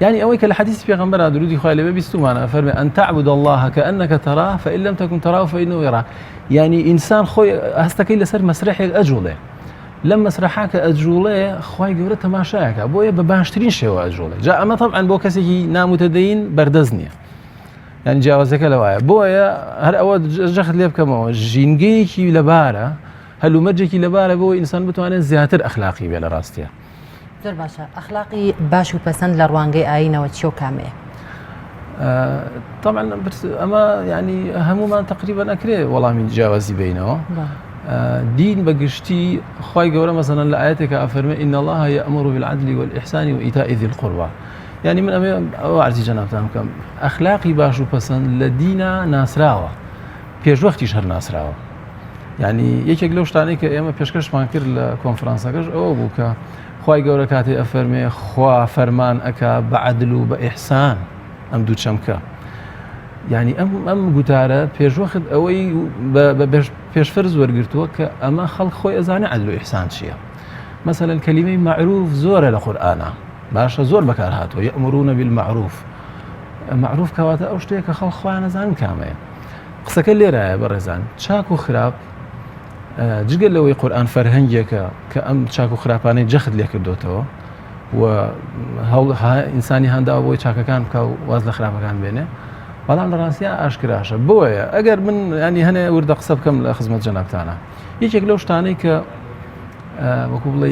يعني ئەوەی کە لە حەدیث پێغەمبەرە درودی خوای لێبێ بیستمانە فەرمێ ئەن تعبد الله كأنك تراه فإن لم تكن تراه فإنه يراك يعني ئینسان خۆی هەستەکەی لەسەر مەسرحێک ئەجوڵێ لەم مەسرحاکە ئەجوڵێ خوای گەورە تەماشایەکە بۆیە بە باشترین شێوە ئەجوڵێ جا ئەمە طبعا بۆ کەسێکی ناموتەدەین بەردەست نییە يعني جیاوازەکە لەوایە بۆیە هەر ئەوە جەخت لێ بکەمەوە ژینگەیەکی لەبارە هەلومەرجێکی لەبارە بۆ ئینسان بتوانێت زیاتر ئەخلاقی بێ لە ڕاستیە زۆر باشە ئەخلاقی باش و پەسەند لە ڕوانگەی ئاینەوە چی و کامەیە طبعا ئەمە ینی هەمومان تقریبا نەکرێ وەڵامی جیاوازی بینەوە دین بەگشتی خوای گەورە مەسەڵەن لە ئاەتێکە ئەفەرمێ إن الله يأمر بالعدل والإحسان وإيتاء ذي القربى يعني من ئەوە عەرزی جەنابتان بکەم ئەخلاقی باش و پەسەند لە دینە ناسراوە پێشوەختیش هەر ناسراوە يعني یەکێک لەو شتانەی کە ئێمە پێشکەشمان کرد لە کۆنفرانسەکەش ئەوە بوو کە خوای گەورە کاتێ ئەفەرمێ خوا فەرمان ئەکا بە عەدل و بە ئیحسان ئەم دوو چەمکە يعني ئەم گوتارە پێشوەخت ئەوەی پێشفەرز وەرگرتووە کە ئەمە خەڵک خۆی ئەزانێ عەدل و ئیحسان چییە مەسەلەن کەلیمەی معروف زۆرە لە قورئانە باشە زۆر بەکار هاتووە یەأمرون بالمعروف معروف کەواتە ئەو شتەیە کە خەڵک خۆیان نەزانن کامەیە قسەکە لێرایە بەڕێزان چاک و خراپ جگەل لەوەی قورئان فەرهەنگێکە کە ئەم چاک و خراپانەی جەخت لێ کردوتەوە و ئینسانی هەنداوە بۆی چاکەکان بکە و واز لە خراپەکان بێنێ بەڵام لە ڕاستیە ئاشکراشە بۆیە ئەگەر من ینی هەنێ وردە قسە بکەم لە خزمەت جەنابتانە یەکێک لەو شتانەی کە وەکو بڵێ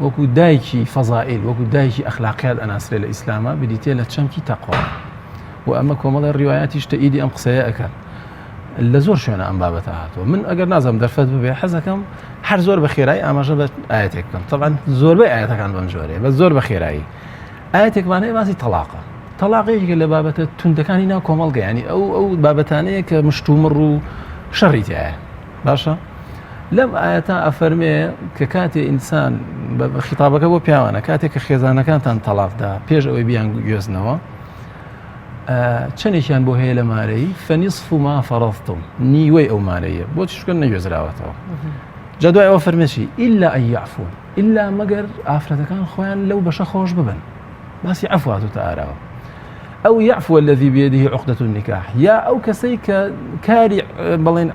وەکو دایکی فەزائیل وەکو دایکی ئەخلاقیات ئەناسرێ لە ئیسلامە بریتێ لە چەمکی تەقوا و ئەمە کۆمەڵە ڕیوایەتی شتە ئیدی ئەم قسەیە ئەکەن لە زۆر شوێنە ئەم بابەتە هاتووە من ئەگەر نازم دەرفەت ببێ حەزەکەم هەر زۆر بە خێرایی ئاماژە بە ئاەتێک بکەم طبعا زۆربەی ئاەتەکان بەم جۆرەیە بە زۆر بە خێرایی ئاەتێکمانەیە باسی تەلاقە تەلاقەیەکە لە بابەتە توندەکانی ناو کۆمەڵگە ینی ئەو بابەتانەیە کە مشتومڕ و شەڕی تایە باشە لەم ئاەتە ئەفەرمێ کە کاتێ ئینسان خیتابەکە بۆ پیاوانە کاتێک کە خێزانەکانتان تەلاقدا پێش ئەوەی بیان گوێزنەوە چەندێکیان بۆ هەیە لە مارەی فەنیصف ما فەرەضتم نیوەی ئەو مارەیە بۆچی چکە نەگوێزراوەتەوە جا دوای ئەوە فەرمێکی ئیلا ئەن یعفون ئیلا مەگەر ئافرەتەکان خۆیان لەو بەشە خۆش ببن باسی عەفو هاتووتە ئاراوە ئەو یعفو الذی بیەدیه عقدەة النکاح یا ئەو کەسەی کە کاری بڵێن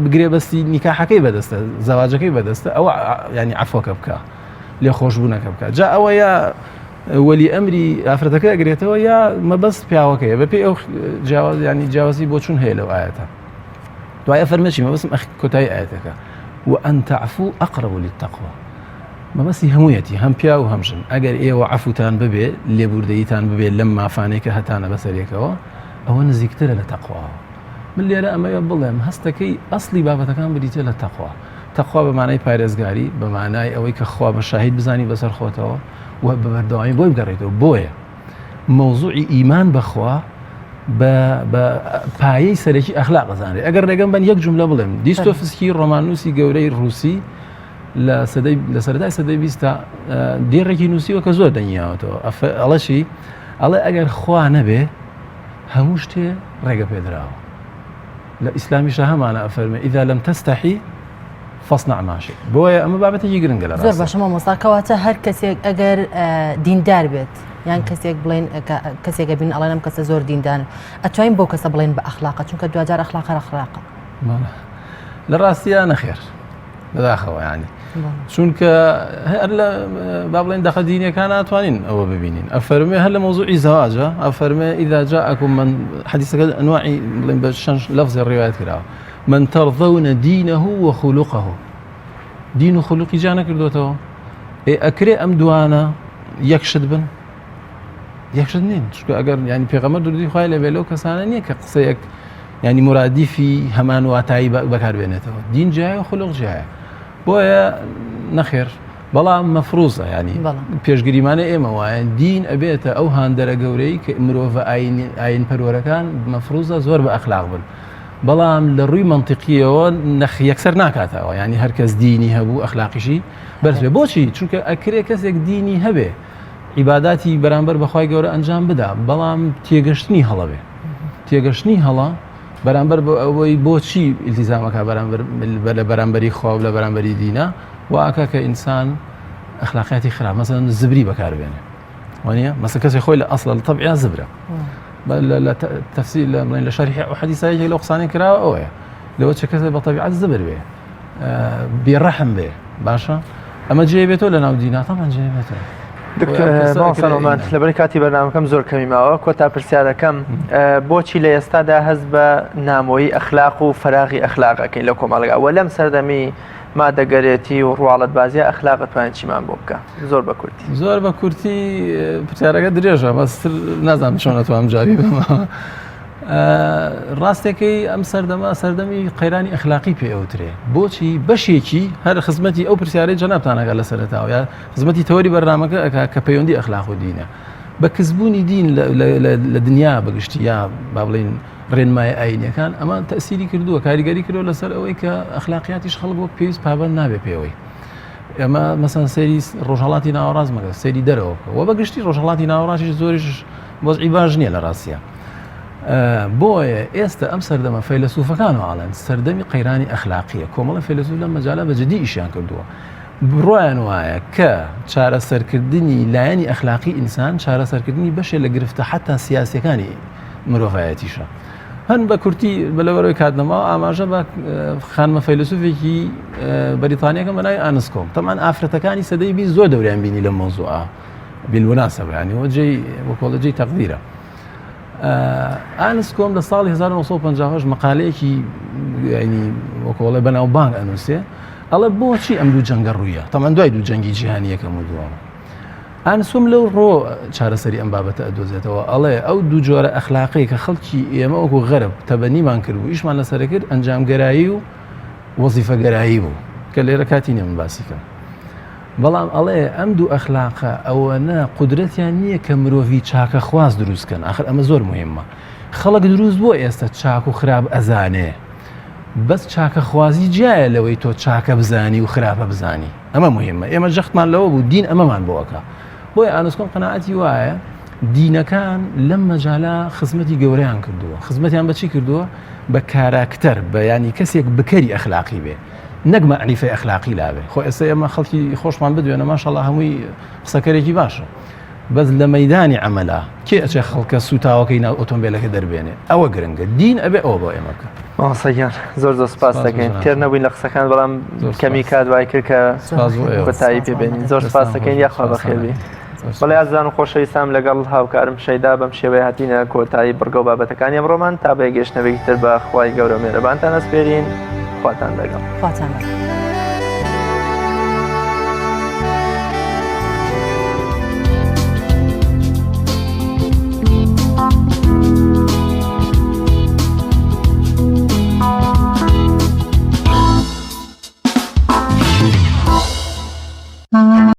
بگرێ بەستی نیکاحەکەی بەدەستە زەواجەکەی بەدەستە ئەوە ینی عەفوەکە بکە لێ خۆشبوونەکە بکە جا ئەوە یا وەلی ئەمری ئافرەتەکە ئەگرێتەوە یا مەبەست پیاوەکەیە بەپێی ئەو ینی جیاوازی بۆ چوون هەیە لەو ئاەتە دوایە فەرمێکی مەبەستم کۆتایی ئاەتەکە وأن تعفوا أقرب للتقوى مەبەستی هەموویەتی هەم پیا و هەمژن ئەگەر ئێوە عەفوتان ببێ لێبوردەییتان ببێ لەم مافانەی کە هەتانە بەسەرێکەوە ئەوە نزیکترە لە تەقواوە من لێرە ئەمەیە بڵێم هەستەکەی ئەسڵی بابەتەکان بریتە لە تەقوا تەقوا بە مانای پارێزگاری بە مانای ئەوەی کە خوا بە شاهید بزانی بەسەر خۆتەوە و بە بەردەوامی بۆی بگەڕێتەوە بۆیە مەوزوعی ئیمان بەخوا بە پایەی سەرەکی ئەخلاق ئەزانێت ئەگەر ڕێگەم بن یەک جملە بڵێم دیستۆفسکی ڕۆمانوسی گەورەی ڕووسی لە سەرەتای سەدەی 20 دێڕێکی نووسیوە کە زۆر دەنیاوەتەوە ئەڵەشی ئەڵێ ئەگەر خوا نەبێ هەموو شتێ ڕێگە پێدراوە لە ئیسلامیشە هەمانە ئەفەرمێ ئیدا لەم تەستەحی فەصنع ما شئت بۆیە ئەمە بابەتێکی گرنگە لە زۆر باشە مامۆستا کەواتە هەر کەسێک ئەگەر دیندار بێت یان کەسێک بڵێن کەسێکە بین ئەڵێن ئەم کەسە زۆر دیندانە ئەتوانین بۆ کەسە بڵێن بە ئەخلاقە چونکە دوجار ئەخلاقە ئەخلاقە لە ڕاستیە نەخێر بەداخەوە ینی چونکە هەر لە با بڵێن دەخە دینیەکان ناتوانین ئەوە ببینین ئەفەرمێ هەر لە مۆزوعی زەواجە ئەفەرمێ ئیدا جاءەکم من حەدیثەکە ئەنواعی بڵێن بە شەش لەفزی ڕیوایەت کراوە من ترضون دينه وخلقه دين و خلقی جا نەکردوێتەوە ئەکرێ ئەم دوانە یەکشت بن یەکشت نین چونکە ئەگەر ینی پێغەمبەر درودی خوای لەبێ لەو کەسانە نییە کە قسەیەک ینی مرادیفی هەمان واتایی بەکاربێنێتەوە دین جایە و خلق جایە بۆیە نەخێر بەڵام مەفروزە ینی پێشگیریمانە ئێمە وایە دین ئەبێتە ئەو هاندەرە گەورەی کە مرۆڤ ئاین پەروەرەکان مەفروزە زۆر بە ئەخلاق بن بەڵام لە ڕووی منطقیەوە یەکسەر ناکاتەوە ینی هەرکەس دینی هەبوو ئەخلاقیشی بەرزێ بۆچی چونکە ئەکرێ کەسێک دینی هەبێ عیباداتی بەرامبەر بەخوای گەورە ئەنجام بدا بەڵام تێگەشتنی هەڵەبێ تێگەشتنی هەڵە بەرامبەر ئەوەی بۆچی ئیلتیزامەکە لە بەرامبەری خوا و لە بەرامبەری دینە واکە کە ئینسان ئەخلاقیاتی خراپ مەسەڵەن زبری بەکاربێنێ وانە مەسەڵەن کەسێک خۆی لە ئەسڵ لە تەبعیا زبرە لە تەفسیر لە شەریح و حەدیثایەکی لەو قسانەی کراوە ئەوەیە لەوە چ کەسێک بە تەبیعەت زبر بێ بێڕەحم بێ باشە ئەمە جێبێتەوە لە ناو دینە تەمان جێبێتەوە دکتۆر لەبەر کاتی بەرنامەکەم زۆر کەمی ماوە کۆتا پرسیارەکەم بۆچی لە ئێستادا هەست بە نامۆیی ئەخلاق و فەراغی ئەخلاقەکەین لە کۆمەڵگا ئەوە لەم سەردەمی مادەگەرێتی و ڕواڵەت بازیە ئەخلاق توانین چیمان بۆ بکە زۆر بە کورتی زۆر بە کورتی پرسیارەکە درێژە بەستر نازانم چۆن نەتوانم جوابی بەمە ڕاستێکی ئەم سەردەمی قەیرانی ئەخلاقی پێوترێ بۆچی بەشێکی هەر خزمەتی ئەو پرسیارەی جەنابتانەکە لە سەرەتاوە یا خزمەتی تەوەری بەرنامەکە کە پەیوەندی ئەخلاق و دینە بە کەسبوونی دین لە دنیا بەگشتی یا با بڵێن ڕێنمای ئاینیەکان ئەمە تەسیری کردووە کاریگەری کردو لەسەر ئەوەی کە ئەخلاقیاتیش خەڵک بۆ پێویست پابەند نابێ پێوەی ئەمە مەسەن سەیری ڕۆژهەڵاتی ناوەڕاست مەکە سەیری دەرەوە وە بەگشتی ڕۆژهەڵاتی ناوەڕاستیش زۆریش وەزعی باش نییە لە ڕاستیە بۆیە ئێستا ئەم سەردەمە فەیلسوفەکان و ئاڵێن سەردەمی قەیرانی ئەخلاقیە کۆمەڵی فەیلسوف لەم مەجالە بەجددی ئیشیان کردووە بڕۆیان وایە کە چارەسەرکردنی لایەنی ئەخلاقی ئینسان چارەسەرکردنی بەشێ لە گرفتە حتا سیاسەکانی مرۆڤایەتیشە هەن بە کورتی بەلەوەرەوەی کاتنەما ئاماژە بە خانمە فەیلسوفێکی بەریتانیەکە بەناوی ئانسکۆم تەمان ئافرەتەکانی سەدەی 20 زۆر دەوریان بینی لە مۆزوعە بالمناسبە ینی وەکۆڵەجێی تەقدیرە ئانسکۆم لە ساڵی 1950 مقالەیەکی ینی وەکۆڵە بەناوبانگ ئەنووسێ ئەڵێ بۆچی ئەم دوو جەنگە ڕوویە تەمان دوای دوو جەنگی جیهانیەکەم و دووەمە ئانسۆم لەو ڕۆ چارەسەری ئەم بابەتە ئەدۆزێتەوە ئەڵێ ئەو دوو جۆرە ئەخلاقی کە خەڵکی ئێمە وەکو غەرب تەبەنیمان کرد و ئیشمان لەسەر کرد ئەنجامگەرایی و وەزیفەگەرایی بوو کە لێرە کاتی نێ من باسیکەم بەڵام ئەڵێ ئەم دوو ئەخلاقە ئەوەنە قودرەتیان نییە کە مرۆڤی چاکە خواست دروستکەن ئاخر ئەمە زۆر مهمە خەڵک دروست بۆ ئێستا چاک و خراپ ئەزانێ بەس چاکە خوازی جایە لەوەی تۆ چاکە بزانی و خراپە بزانی ئەمە مهمە ئێمە جەختمان لەوە بوو دین ئەمەمان بۆەکە بۆیە ئانسکۆم قەناعەتی وایە دینەکان لەم مەجاالە خزمەتی گەورەیان کردووە خزمەتیان بەچی کردووە بە کاراکتەر بە ینی کەسێک بکەری ئەخلاقی بێ نەک مەعنیفەی ئەخلاقی لابێ خۆ ئێستا ئێمە خەڵکی خۆشمان بدوێنە ماشەڵڵا هەمووی قسەکەرێکی باشە بەس لە مەیدانی عەمەلا کێ ئەچێ خەڵکە سوتاوەکەی ناو ئۆتۆمبیلەکە دەربێنێ ئەوە گرنگە دین ئەبێ ئەوە بۆ ئێمەکە ماسەیان زۆر سپاس دەکەین تێر نەبووین لە قسەکان بەڵام کەمی کات وای کرد کە بەتایی پێبێنین زۆر سپاس دەکەین یاخوا بەخێربی بەڵێ ئازان و خۆشەویستان لەگەڵ هاوکارم شەیدا بەم شێوەیە هاتینە کۆتایی بڕگە و بابەتەکانی ئەمڕۆمان تا بە گەشتنەوەیەکی تر بە خوای گەورە و مێرەبانتان ئەسپێرین خواتان لەگەڵ.